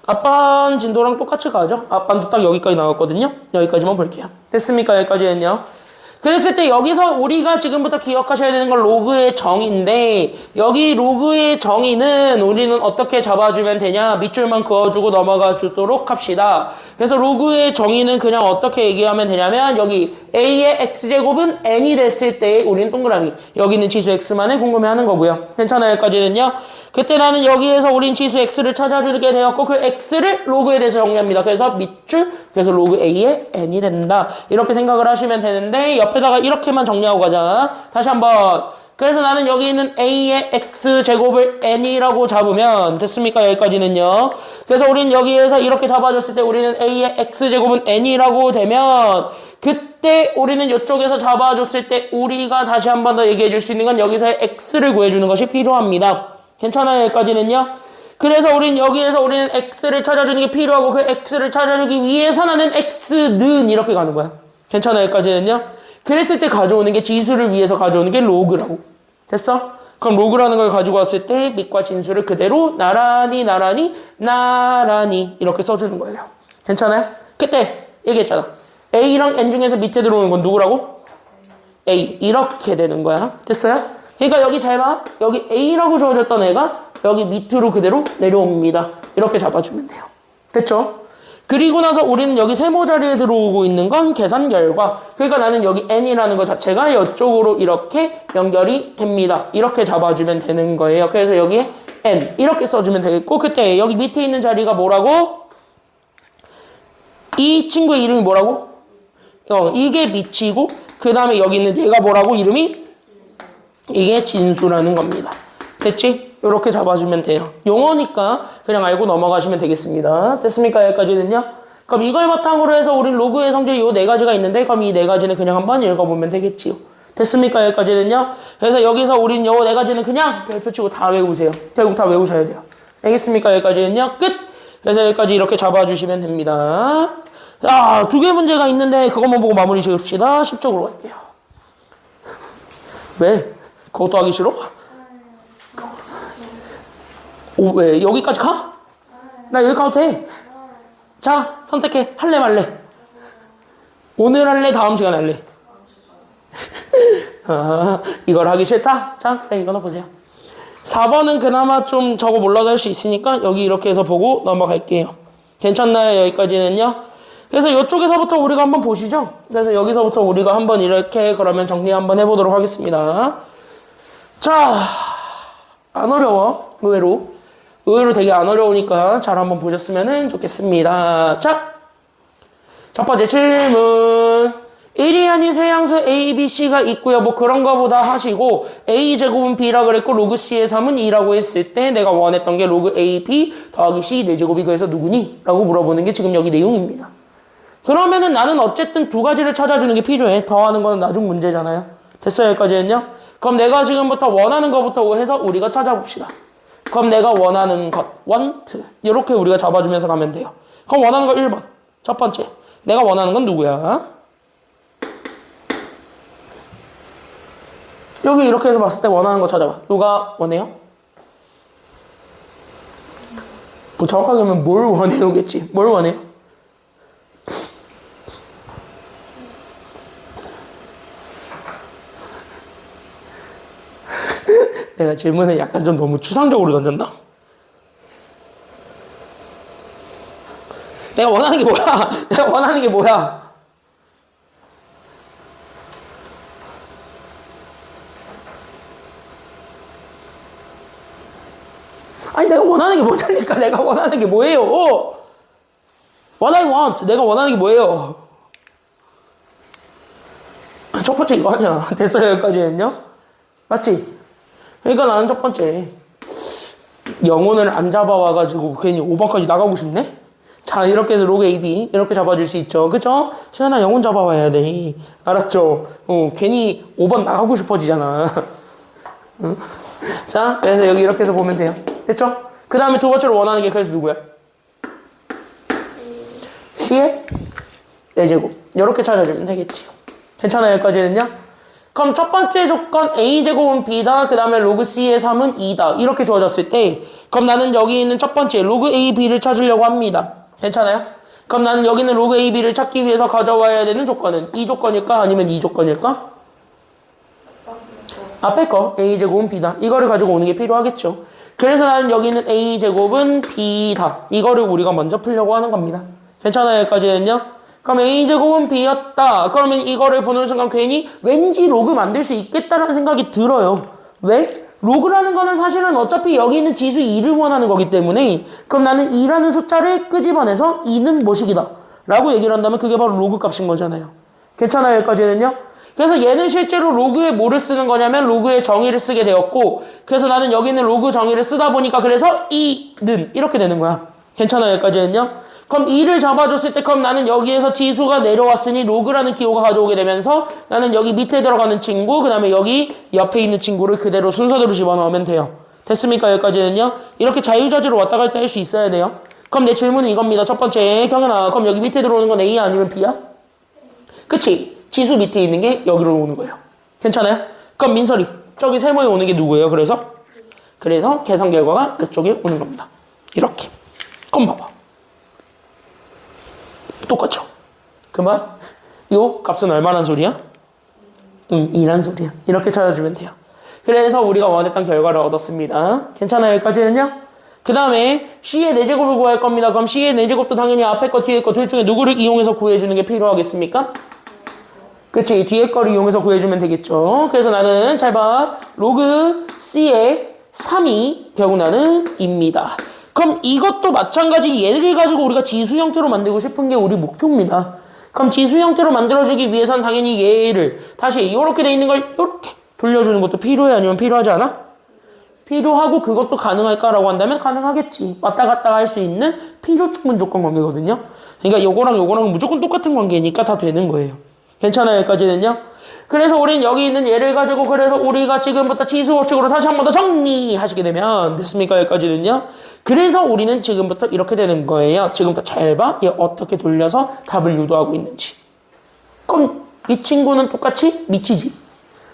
앞반 진도랑 똑같이 가죠? 앞반도 딱 여기까지 나왔거든요? 여기까지만 볼게요. 됐습니까? 여기까지는요? 그랬을 때 여기서 우리가 지금부터 기억하셔야 되는 건 로그의 정의인데 여기 로그의 정의는 우리는 어떻게 잡아주면 되냐? 밑줄만 그어주고 넘어가 주도록 합시다. 그래서 로그의 정의는 그냥 어떻게 얘기하면 되냐면 여기 A의 X제곱은 N이 됐을 때 우리는 동그라미 여기 있는 지수 X만을 궁금해하는 거고요. 괜찮아요? 여기까지는요? 그때 나는 여기에서 우린 지수 X를 찾아주게 되었고 그 X를 로그에 대해서 정리합니다. 그래서 밑줄 그래서 로그 A의 N이 된다. 이렇게 생각을 하시면 되는데 옆에다가 이렇게만 정리하고 가자. 다시 한번. 그래서 나는 여기 있는 A의 X제곱을 N이라고 잡으면 됐습니까? 여기까지는요. 그래서 우린 여기에서 이렇게 잡아줬을 때 우리는 A의 X제곱은 N이라고 되면 그때 우리는 이쪽에서 잡아줬을 때 우리가 다시 한 번 더 얘기해 줄 수 있는 건 여기서의 X를 구해주는 것이 필요합니다. 괜찮아요? 여기까지는요. 그래서 우리는 X를 찾아주는 게 필요하고 그 X를 찾아주기 위해서 나는 X는 이렇게 가는 거야. 괜찮아요? 여기까지는요. 그랬을 때 가져오는 게 지수를 위해서 가져오는 게 로그라고. 됐어? 그럼 로그라는 걸 가지고 왔을 때 밑과 진수를 그대로 나란히 이렇게 써주는 거예요. 괜찮아요? 그때 얘기했잖아. A랑 N 중에서 밑에 들어오는 건 누구라고? A. 이렇게 되는 거야. 됐어요? 그러니까 여기 잘 봐. 여기 A라고 주어졌던 애가 여기 밑으로 그대로 내려옵니다. 이렇게 잡아주면 돼요. 됐죠? 그리고 나서 우리는 여기 세모 자리에 들어오고 있는 건 계산 결과. 그러니까 나는 여기 n이라는 것 자체가 이쪽으로 이렇게 연결이 됩니다. 이렇게 잡아주면 되는 거예요. 그래서 여기에 n 이렇게 써주면 되겠고, 그때 여기 밑에 있는 자리가 뭐라고? 이 친구의 이름이 뭐라고? 이게 미치고, 그 다음에 여기 있는 얘가 뭐라고? 이름이? 이게 진수라는 겁니다. 됐지? 이렇게 잡아주면 돼요. 용어니까 그냥 알고 넘어가시면 되겠습니다. 됐습니까? 여기까지는요? 그럼 이걸 바탕으로 해서 우리 로그의 성질이 이 네 가지가 있는데, 그럼 이 네 가지는 그냥 한번 읽어보면 되겠지요. 됐습니까? 여기까지는요? 그래서 여기서 우린 요 네 가지는 그냥 별표 치고 다 외우세요. 결국 다 외우셔야 돼요. 알겠습니까? 여기까지는요? 끝! 그래서 여기까지 이렇게 잡아주시면 됩니다. 자, 두 개 문제가 있는데 그것만 보고 마무리 지읍시다. 10쪽으로 갈게요. 왜? 그것도 하기 싫어? 오, 왜? 여기까지 가? 나 여기 가도 돼. 자, 선택해. 할래 말래? 오늘 할래? 다음 시간에 할래? 이걸 하기 싫다? 자, 그래, 이거나 보세요. 4번은 그나마 좀 저거 몰라도 할 수 있으니까 여기 이렇게 해서 보고 넘어갈게요. 괜찮나요? 여기까지는요? 그래서 이쪽에서부터 우리가 한번 보시죠. 그래서 여기서부터 우리가 한번 이렇게 그러면 정리 한번 해보도록 하겠습니다. 자, 안 어려워. 의외로 되게 안 어려우니까 잘 한번 보셨으면 좋겠습니다. 자, 첫 번째 질문. 1이 아닌 세 양수 A, B, C가 있고요. 뭐 그런 거보다 하시고 A제곱은 B라 그랬고 로그 C의 3은 2라고 했을 때 내가 원했던 게 로그 A, B 더하기 C 4제곱이 그래서 누구니? 라고 물어보는 게 지금 여기 내용입니다. 그러면은 나는 어쨌든 두 가지를 찾아주는 게 필요해. 더하는 건 나중 문제잖아요. 됐어요? 여기까지는요? 그럼 내가 지금부터 원하는 것부터 해서 우리가 찾아봅시다. 그럼 내가 원하는 것, want. 이렇게 우리가 잡아주면서 가면 돼요. 그럼 원하는 거 1번. 첫 번째. 내가 원하는 건 누구야? 여기 이렇게 해서 봤을 때 원하는 거 찾아봐. 누가 원해요? 뭐 정확하게 하면 뭘 원해요겠지. 뭘 원해요? 내가 질문을 약간 좀 너무 추상적으로 던졌나? 내가 원하는 게 뭐야? 내가 원하는 게 뭐야? 아니 내가 원하는 게 뭐냐니까. 내가 원하는 게 뭐예요? What I want. 내가 원하는 게 뭐예요? 첫 번째 이거 아니야. 됐어요 여기까지는요? 맞지? 그러니까 나는 첫 번째 영혼을 안 잡아와가지고 괜히 5번까지 나가고 싶네? 자 이렇게 해서 로그 AB 이렇게 잡아줄 수 있죠. 그쵸? 수연아 영혼 잡아와야 돼. 알았죠? 괜히 5번 나가고 싶어지잖아. 응? 자 그래서 여기 이렇게 해서 보면 돼요. 됐죠? 그 다음에 두 번째로 원하는 게 그래서 누구야? C의 4제곱 이렇게 찾아주면 되겠지요. 괜찮아요 여기까지는요? 그럼 첫 번째 조건 A제곱은 B다. 그 다음에 로그 C의 3은 2다. 이렇게 주어졌을 때 그럼 나는 여기 있는 첫 번째 로그 A, B를 찾으려고 합니다. 괜찮아요? 그럼 나는 여기 있는 로그 A, B를 찾기 위해서 가져와야 되는 조건은 이 조건일까? 아니면 이 조건일까? 앞에 거 A제곱은 B다. 이거를 가지고 오는 게 필요하겠죠. 그래서 나는 여기 있는 A제곱은 B다. 이거를 우리가 먼저 풀려고 하는 겁니다. 괜찮아요? 여기까지는요? 그럼 A제곱은 B였다. 그러면 이거를 보는 순간 괜히 왠지 로그 만들 수 있겠다라는 생각이 들어요. 왜? 로그라는 거는 사실은 어차피 여기 있는 지수 2를 원하는 거기 때문에 그럼 나는 2라는 숫자를 끄집어내서 2는 뭐식이다 라고 얘기를 한다면 그게 바로 로그 값인 거잖아요. 괜찮아요? 여기까지는요? 그래서 얘는 실제로 로그에 뭐를 쓰는 거냐면 로그의 정의를 쓰게 되었고 그래서 나는 여기 있는 로그 정의를 쓰다 보니까 그래서 2는 이렇게 되는 거야. 괜찮아요? 여기까지는요? 그럼 2를 잡아줬을 때 그럼 나는 여기에서 지수가 내려왔으니 로그라는 기호가 가져오게 되면서 나는 여기 밑에 들어가는 친구 그 다음에 여기 옆에 있는 친구를 그대로 순서대로 집어넣으면 돼요. 됐습니까? 여기까지는요? 이렇게 자유자재로 왔다 갔다 할 수 있어야 돼요. 그럼 내 질문은 이겁니다. 첫 번째 경연아 그럼 여기 밑에 들어오는 건 A야 아니면 B야? 그치? 지수 밑에 있는 게 여기로 오는 거예요. 괜찮아요? 그럼 민설이 저기 세모에 오는 게 누구예요? 그래서 계산 결과가 그쪽에 오는 겁니다. 이렇게. 그럼 봐봐. 똑같죠? 그만? 요 값은 얼마란 소리야? 2란 소리야. 이렇게 찾아주면 돼요. 그래서 우리가 원했던 결과를 얻었습니다. 괜찮아요? 여기까지는요? 그 다음에 C의 4제곱을 구할 겁니다. 그럼 C의 4제곱도 당연히 앞에 거 뒤에 거 둘 중에 누구를 이용해서 구해주는 게 필요하겠습니까? 그치, 뒤에 거를 이용해서 구해주면 되겠죠. 그래서 나는 잘 봐. 로그 C의 3이 결국 나는 입니다. 그럼 이것도 마찬가지 얘를 가지고 우리가 지수 형태로 만들고 싶은 게 우리 목표입니다. 그럼 지수 형태로 만들어주기 위해선 당연히 얘를 다시 이렇게 돼 있는 걸 이렇게 돌려주는 것도 필요해? 아니면 필요하지 않아? 필요하고 그것도 가능할까라고 한다면 가능하겠지. 왔다 갔다 할 수 있는 필요 충분 조건 관계거든요. 그러니까 요거랑 요거랑 무조건 똑같은 관계니까 다 되는 거예요. 괜찮아요? 여기까지는요? 그래서 우린 여기 있는 얘를 가지고 그래서 우리가 지금부터 지수 법칙으로 다시 한 번 더 정리하시게 되면 됐습니까? 여기까지는요? 그래서 우리는 지금부터 이렇게 되는 거예요. 지금부터 잘 봐. 얘 어떻게 돌려서 답을 유도하고 있는지. 그럼 이 친구는 똑같이 미치지.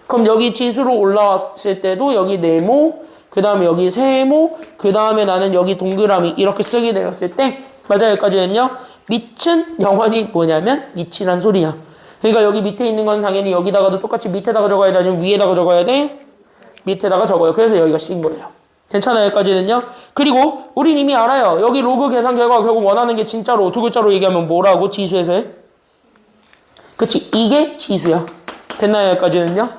그럼 여기 지수로 올라왔을 때도 여기 네모, 그 다음에 여기 세모, 그 다음에 나는 여기 동그라미 이렇게 쓰게 되었을 때 맞아요? 여기까지는요? 밑은 영원히 뭐냐면 밑이란 소리야. 그러니까 여기 밑에 있는 건 당연히 여기다가도 똑같이 밑에다가 적어야 돼? 아니면 위에다가 적어야 돼? 밑에다가 적어요. 그래서 여기가 C인 거예요. 괜찮아요? 여기까지는요? 그리고 우린 이미 알아요. 여기 로그 계산 결과가 결국 원하는 게 진짜로 두 글자로 얘기하면 뭐라고? 지수에서 해? 그치? 이게 지수야. 됐나요? 여기까지는요?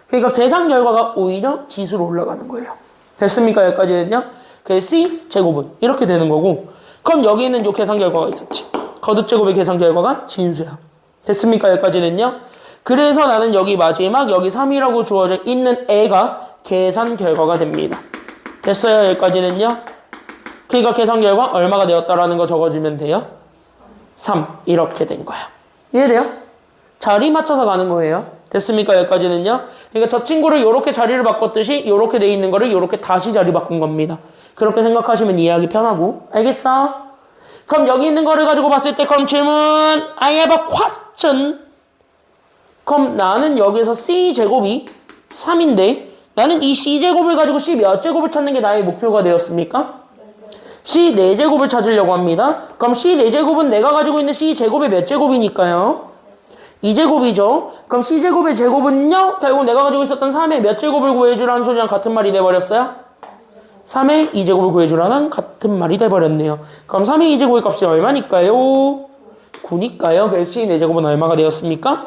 그러니까 계산 결과가 오히려 지수로 올라가는 거예요. 됐습니까? 여기까지는요? 그래서 C 제곱은 이렇게 되는 거고 그럼 여기는 요 계산 결과가 있었지. 거듭 제곱의 계산 결과가 진수야. 됐습니까? 여기까지는요? 그래서 나는 여기 마지막 여기 3이라고 주어져 있는 애가 계산 결과가 됩니다. 됐어요? 여기까지는요? 그러니까 계산 결과 얼마가 되었다라는 거 적어주면 돼요? 3 이렇게 된 거야. 이해돼요? 자리 맞춰서 가는 거예요. 됐습니까? 여기까지는요? 그러니까 저 친구를 이렇게 자리를 바꿨듯이 이렇게 돼 있는 거를 이렇게 다시 자리 바꾼 겁니다. 그렇게 생각하시면 이해하기 편하고 알겠어? 그럼 여기 있는 거를 가지고 봤을 때 그럼 질문 I have a question. 그럼 나는 여기서 C제곱이 3인데 나는 이 C제곱을 가지고 C 몇 제곱을 찾는 게 나의 목표가 되었습니까? C 4제곱을 찾으려고 합니다. 그럼 C 4제곱은 내가 가지고 있는 C제곱의 몇 제곱이니까요? 2제곱이죠. 그럼 C제곱의 제곱은요? 결국 내가 가지고 있었던 3의 몇 제곱을 구해주라는 소리랑 같은 말이 돼버렸어요? 3의 2제곱을 구해주라는 같은 말이 돼버렸네요. 그럼 3의 2제곱의 값이 얼마니까요? 9니까요. 그래서 C 4제곱은 얼마가 되었습니까?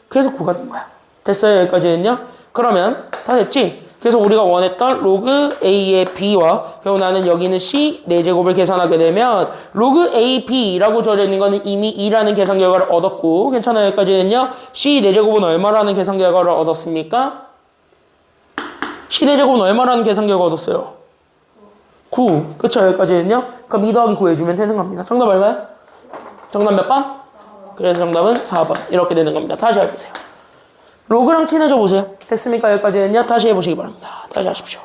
그래서 9가 된 거야. 됐어요? 여기까지는요? 그러면 다 됐지? 그래서 우리가 원했던 로그 A의 B와 결국 나는 여기는 C 4제곱을 계산하게 되면 로그 A, B라고 주어져 있는 거는 이미 2라는 계산 결과를 얻었고 괜찮아요? 여기까지는요? C 4제곱은 얼마라는 계산 결과를 얻었습니까? C 4제곱은 얼마라는 계산 결과 얻었어요? 9. 그쵸? 여기까지는요? 그럼 2 더하기 9 해주면 되는 겁니다. 정답 얼마야? 정답 몇 번? 그래서 정답은 4번. 이렇게 되는 겁니다. 다시 해보세요. 로그랑 친해져 보세요. 됐습니까? 여기까지는요? 다시 해보시기 바랍니다. 다시 하십시오.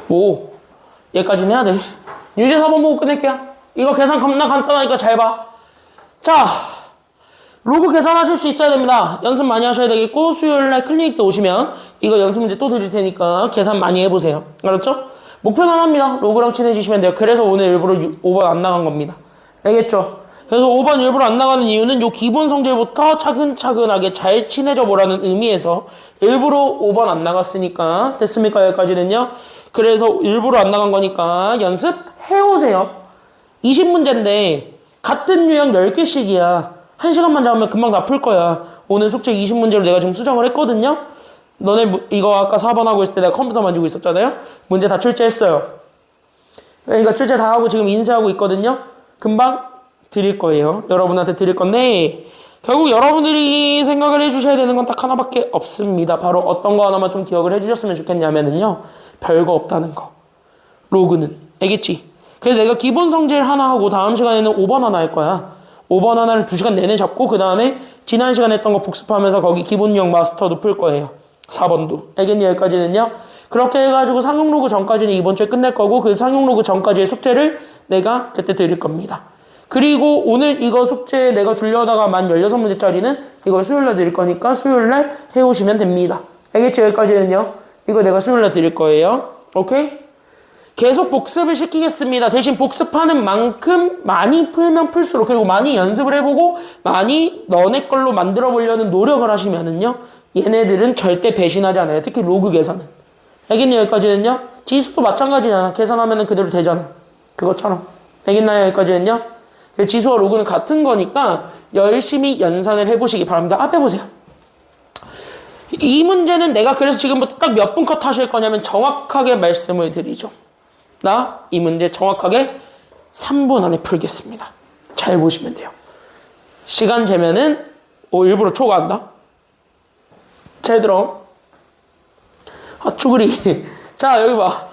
오, 얘까지는 해야 돼. 유제 4번 보고 끝낼게요. 이거 계산 겁나 간단하니까 잘 봐. 자, 로그 계산하실 수 있어야 됩니다. 연습 많이 하셔야 되겠고 수요일날 클리닉 때 오시면 이거 연습 문제 또 드릴 테니까 계산 많이 해보세요. 알았죠? 목표는 하나입니다. 로그랑 친해지시면 돼요. 그래서 오늘 일부러 5번 안 나간 겁니다. 알겠죠? 그래서 5번 일부러 안 나가는 이유는 요 기본 성질부터 차근차근하게 잘 친해져 보라는 의미에서 일부러 5번 안 나갔으니까 됐습니까? 여기까지는요. 그래서 일부러 안 나간 거니까 연습해오세요. 20문제인데 같은 유형 10개씩이야. 1시간만 잡으면 금방 다 풀 거야. 오늘 숙제 20문제로 내가 지금 수정을 했거든요. 너네 이거 아까 4번 하고 있을 때 내가 컴퓨터 만지고 있었잖아요. 문제 다 출제했어요. 그러니까 출제 다 하고 지금 인쇄하고 있거든요. 금방 드릴 거예요. 여러분한테 드릴 건데 결국 여러분들이 생각을 해주셔야 되는 건 딱 하나밖에 없습니다. 바로 어떤 거 하나만 좀 기억을 해주셨으면 좋겠냐면은요. 별거 없다는 거. 로그는. 알겠지? 그래서 내가 기본 성질 하나 하고 다음 시간에는 5번 하나 할 거야. 5번 하나를 2시간 내내 잡고 그 다음에 지난 시간에 했던 거 복습하면서 거기 기본 유형 마스터도 풀 거예요. 4번도. 알겠니? 여기까지는요. 그렇게 해가지고 상용 로그 전까지는 이번 주에 끝낼 거고 그 상용 로그 전까지의 숙제를 내가 그때 드릴 겁니다. 그리고 오늘 이거 숙제 내가 주려다가 만 16문제짜리는 이걸 수요일날 드릴 거니까 수요일날 해오시면 됩니다. 알겠지? 여기까지는요. 이거 내가 수요일날 드릴 거예요. 오케이? 계속 복습을 시키겠습니다. 대신 복습하는 만큼 많이 풀면 풀수록 그리고 많이 연습을 해보고 많이 너네 걸로 만들어 보려는 노력을 하시면은요. 얘네들은 절대 배신하지 않아요. 특히 로그 계산은. 알겠니? 여기까지는요. 지수도 마찬가지잖아. 계산하면은 그대로 되잖아. 그것처럼. 알겠나요? 여기까지는요. 지수와 로그는 같은 거니까 열심히 연산을 해보시기 바랍니다. 앞에 보세요. 이 문제는 내가 그래서 지금부터 딱 몇 분 컷 하실 거냐면 정확하게 말씀을 드리죠. 나 이 문제 정확하게 3분 안에 풀겠습니다. 잘 보시면 돼요. 시간 재면은 일부러 초과한다. 잘 들어. 쭈그리. 자, 여기 봐.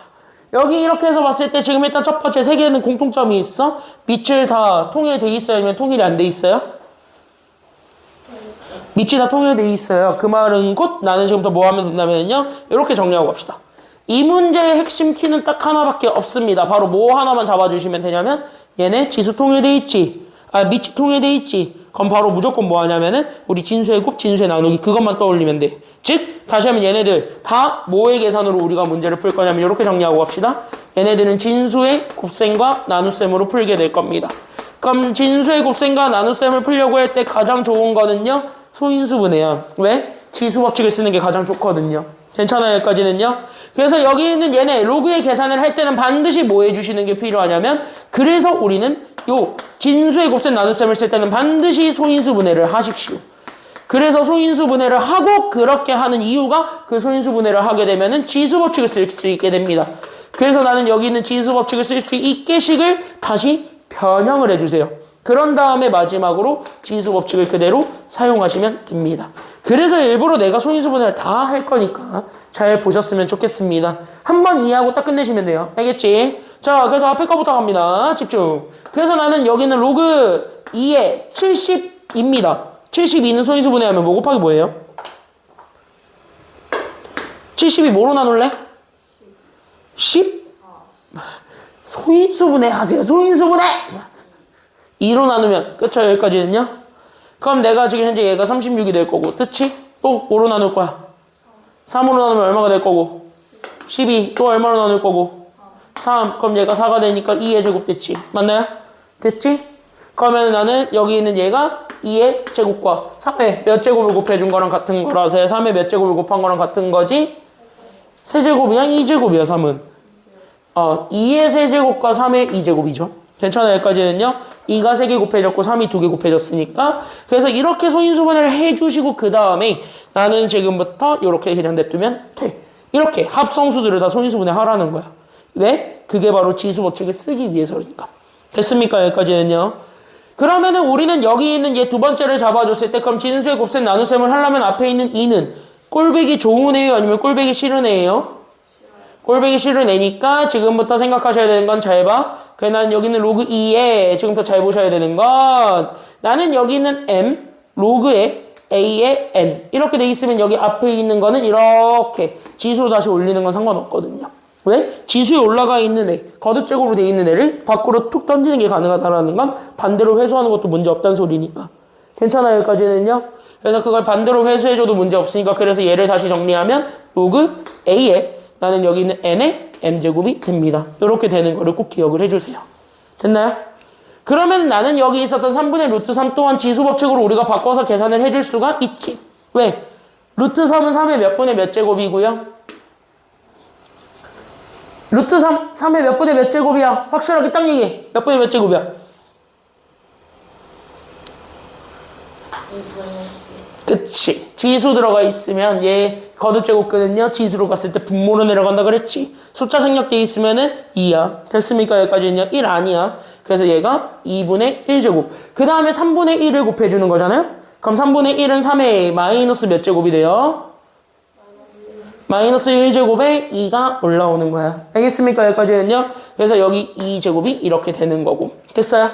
여기 이렇게 해서 봤을 때 지금 일단 첫 번째 세 개는 공통점이 있어. 밑을 다 통일돼 있어요? 아니면 통일이 안 돼 있어요? 밑이 다 통일돼 있어요. 그 말은 곧 나는 지금부터 뭐 하면 된다면요. 이렇게 정리하고 갑시다. 이 문제의 핵심 키는 딱 하나밖에 없습니다. 바로 뭐 하나만 잡아주시면 되냐면 얘네 지수 통일돼 있지. 밑이 통일돼 있지. 그럼 바로 무조건 뭐 하냐면은 우리 진수의 곱, 진수의 나누기 그것만 떠올리면 돼. 즉 다시 하면 얘네들 다 뭐의 계산으로 우리가 문제를 풀 거냐면 이렇게 정리하고 갑시다. 얘네들은 진수의 곱셈과 나눗셈으로 풀게 될 겁니다. 그럼 진수의 곱셈과 나눗셈을 풀려고 할 때 가장 좋은 거는요. 소인수분해야. 왜? 지수 법칙을 쓰는 게 가장 좋거든요. 괜찮아요? 여기까지는요. 그래서 여기 있는 얘네 로그의 계산을 할 때는 반드시 뭐 해주시는 게 필요하냐면 그래서 우리는 요 진수의 곱셈 나눗셈을 쓸 때는 반드시 소인수분해를 하십시오. 그래서 소인수분해를 하고 그렇게 하는 이유가 그 소인수분해를 하게 되면은 지수법칙을 쓸 수 있게 됩니다. 그래서 나는 여기 있는 지수법칙을 쓸 수 있게식을 다시 변형을 해주세요. 그런 다음에 마지막으로 지수법칙을 그대로 사용하시면 됩니다. 그래서 일부러 내가 소인수분해를 다 할 거니까 잘 보셨으면 좋겠습니다. 한번 이해하고 딱 끝내시면 돼요. 알겠지? 자, 그래서 앞에 거부터 갑니다. 집중. 그래서 나는 여기는 로그 2에 70입니다. 72는 소인수분해하면 뭐 곱하기 뭐예요? 70이 뭐로 나눌래? 10? 소인수분해 하세요. 소인수분해! 2로 나누면 그쵸? 여기까지는요? 그럼 내가 지금 현재 얘가 36이 될 거고 뜻이? 또 뭐로 나눌 거야? 3으로 나누면 얼마가 될 거고 12 또 얼마로 나눌 거고 3 그럼 얘가 4가 되니까 2의 제곱 됐지 맞나요? 됐지? 그러면 나는 여기 있는 얘가 2의 제곱과 3의 몇 제곱을 곱해준 거랑 같은 거라서 3의 몇 제곱을 곱한 거랑 같은 거지 세제곱이야 2제곱이야 3은 2의 세제곱과 3의 2제곱이죠 괜찮아요 여기까지는요 2가 3개 곱해졌고 3이 2개 곱해졌으니까 그래서 이렇게 소인수분해를 해주시고 그 다음에 나는 지금부터 이렇게 그냥 냅두면 돼 이렇게 합성수들을 다 소인수분해 하라는 거야 왜? 그게 바로 지수법칙을 쓰기 위해서니까 됐습니까? 여기까지는요 그러면은 우리는 여기 있는 얘 두 번째를 잡아줬을 때 그럼 진수의 곱셈 나눗셈을 하려면 앞에 있는 2는 꼴배기 좋은 애예요? 아니면 꼴배기 싫은 애예요? 꼴배기 싫은 애니까 지금부터 생각하셔야 되는 건 잘 봐. 그래 나는 여기는 로그 2에 지금부터 잘 보셔야 되는 건 나는 여기 있는 m 로그에 a에 n 이렇게 돼 있으면 여기 앞에 있는 거는 이렇게 지수로 다시 올리는 건 상관없거든요. 왜? 지수에 올라가 있는 애, 거듭제곱으로 돼 있는 애를 밖으로 툭 던지는 게 가능하다라는 건 반대로 회수하는 것도 문제 없다는 소리니까. 괜찮아요, 여기까지는요? 그래서 그걸 반대로 회수해줘도 문제 없으니까 그래서 얘를 다시 정리하면 로그 A에 나는 여기 있는 N의 M제곱이 됩니다. 이렇게 되는 거를 꼭 기억을 해주세요. 됐나요? 그러면 나는 여기 있었던 3분의 루트 3 또한 지수법칙으로 우리가 바꿔서 계산을 해줄 수가 있지. 왜? 루트 3은 3의 몇 분의 몇 제곱이고요? 루트 3의 몇 분의 몇 제곱이야? 확실하게 딱 얘기해. 몇 분의 몇 제곱이야? 그치. 지수 들어가 있으면 얘 거듭제곱근은요 지수로 갔을 때 분모로 내려간다 그랬지. 숫자 생략돼 있으면은 2야. 됐습니까? 여기까지는요 1 아니야. 그래서 얘가 2분의 1제곱. 그 다음에 3분의 1을 곱해주는 거잖아요. 그럼 3분의 1은 3의 마이너스 몇 제곱이 돼요? 마이너스 1제곱에 2가 올라오는 거야. 알겠습니까? 여기까지는요. 그래서 여기 2제곱이 이렇게 되는 거고. 됐어요?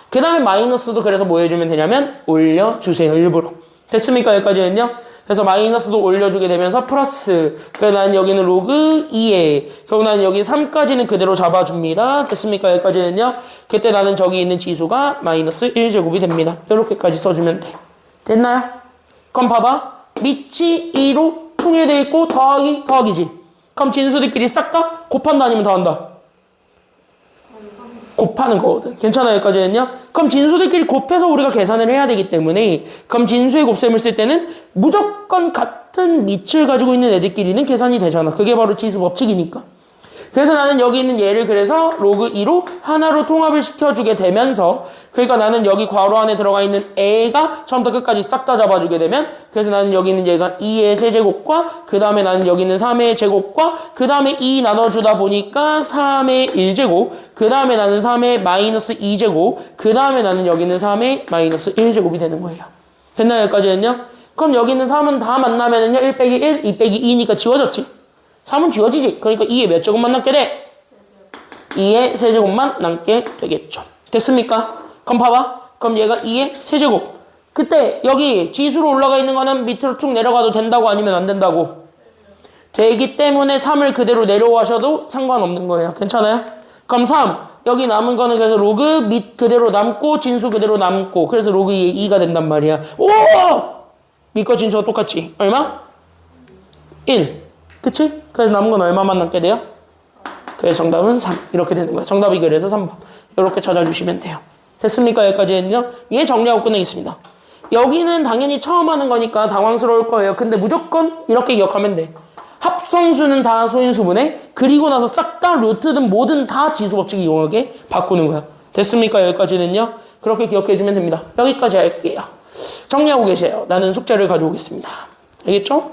그 다음에 마이너스도 그래서 뭐 해주면 되냐면 올려주세요. 일부러. 됐습니까? 여기까지는요. 그래서 마이너스도 올려주게 되면서 플러스. 그래서 난 여기는 로그 2에. 그리고 난 여기 3까지는 그대로 잡아줍니다. 됐습니까? 여기까지는요. 그때 나는 저기 있는 지수가 마이너스 1제곱이 됩니다. 이렇게까지 써주면 돼. 됐나요? 그럼 봐봐. 밑이 2로 통일되어 있고 더하기 더하기지. 그럼 진수들끼리 싹 다 곱한다 아니면 더한다? 곱하는 거거든. 괜찮아요? 여기까지는요? 그럼 진수들끼리 곱해서 우리가 계산을 해야 되기 때문에 그럼 진수의 곱셈을 쓸 때는 무조건 같은 밑을 가지고 있는 애들끼리는 계산이 되잖아. 그게 바로 지수 법칙이니까. 그래서 나는 여기 있는 얘를 그래서 로그 2로 하나로 통합을 시켜주게 되면서 그러니까 나는 여기 괄호 안에 들어가 있는 애가 처음부터 끝까지 싹 다 잡아주게 되면 그래서 나는 여기 있는 얘가 2의 세제곱과 그 다음에 나는 여기 있는 3의 제곱과 그 다음에 2 나눠주다 보니까 3의 1제곱 그 다음에 나는 3의 마이너스 2제곱 그 다음에 나는 여기 있는 3의 마이너스 1제곱이 되는 거예요. 됐나요? 여기까지는요? 그럼 여기 있는 3은 다 만나면은요 1 빼기 1, 2 빼기 2니까 지워졌지? 3은 지워지지. 그러니까 2의 몇 제곱만 남게 돼? 2의 세제곱만 남게 되겠죠. 됐습니까? 그럼 봐봐. 그럼 얘가 2의 세제곱. 그때 여기 지수로 올라가 있는 거는 밑으로 쭉 내려가도 된다고 아니면 안 된다고? 되기 때문에 3을 그대로 내려와셔도 상관없는 거예요. 괜찮아요? 그럼 3. 여기 남은 거는 그래서 로그 밑 그대로 남고 진수 그대로 남고 그래서 로그 2의 2가 된단 말이야. 오! 밑과 진수가 똑같지. 얼마? 1. 그치? 그래서 남은 건 얼마만 남게 돼요? 그래서 정답은 3. 이렇게 되는 거야. 정답이 그래서 3번. 이렇게 찾아주시면 돼요. 됐습니까? 여기까지는요. 얘 정리하고 끝내겠습니다. 여기는 당연히 처음 하는 거니까 당황스러울 거예요. 근데 무조건 이렇게 기억하면 돼. 합성수는 다 소인수분해. 그리고 나서 싹 다 루트든 뭐든 다 지수법칙 이용하게 바꾸는 거야. 됐습니까? 여기까지는요. 그렇게 기억해주면 됩니다. 여기까지 할게요. 정리하고 계세요. 나는 숙제를 가져오겠습니다. 알겠죠?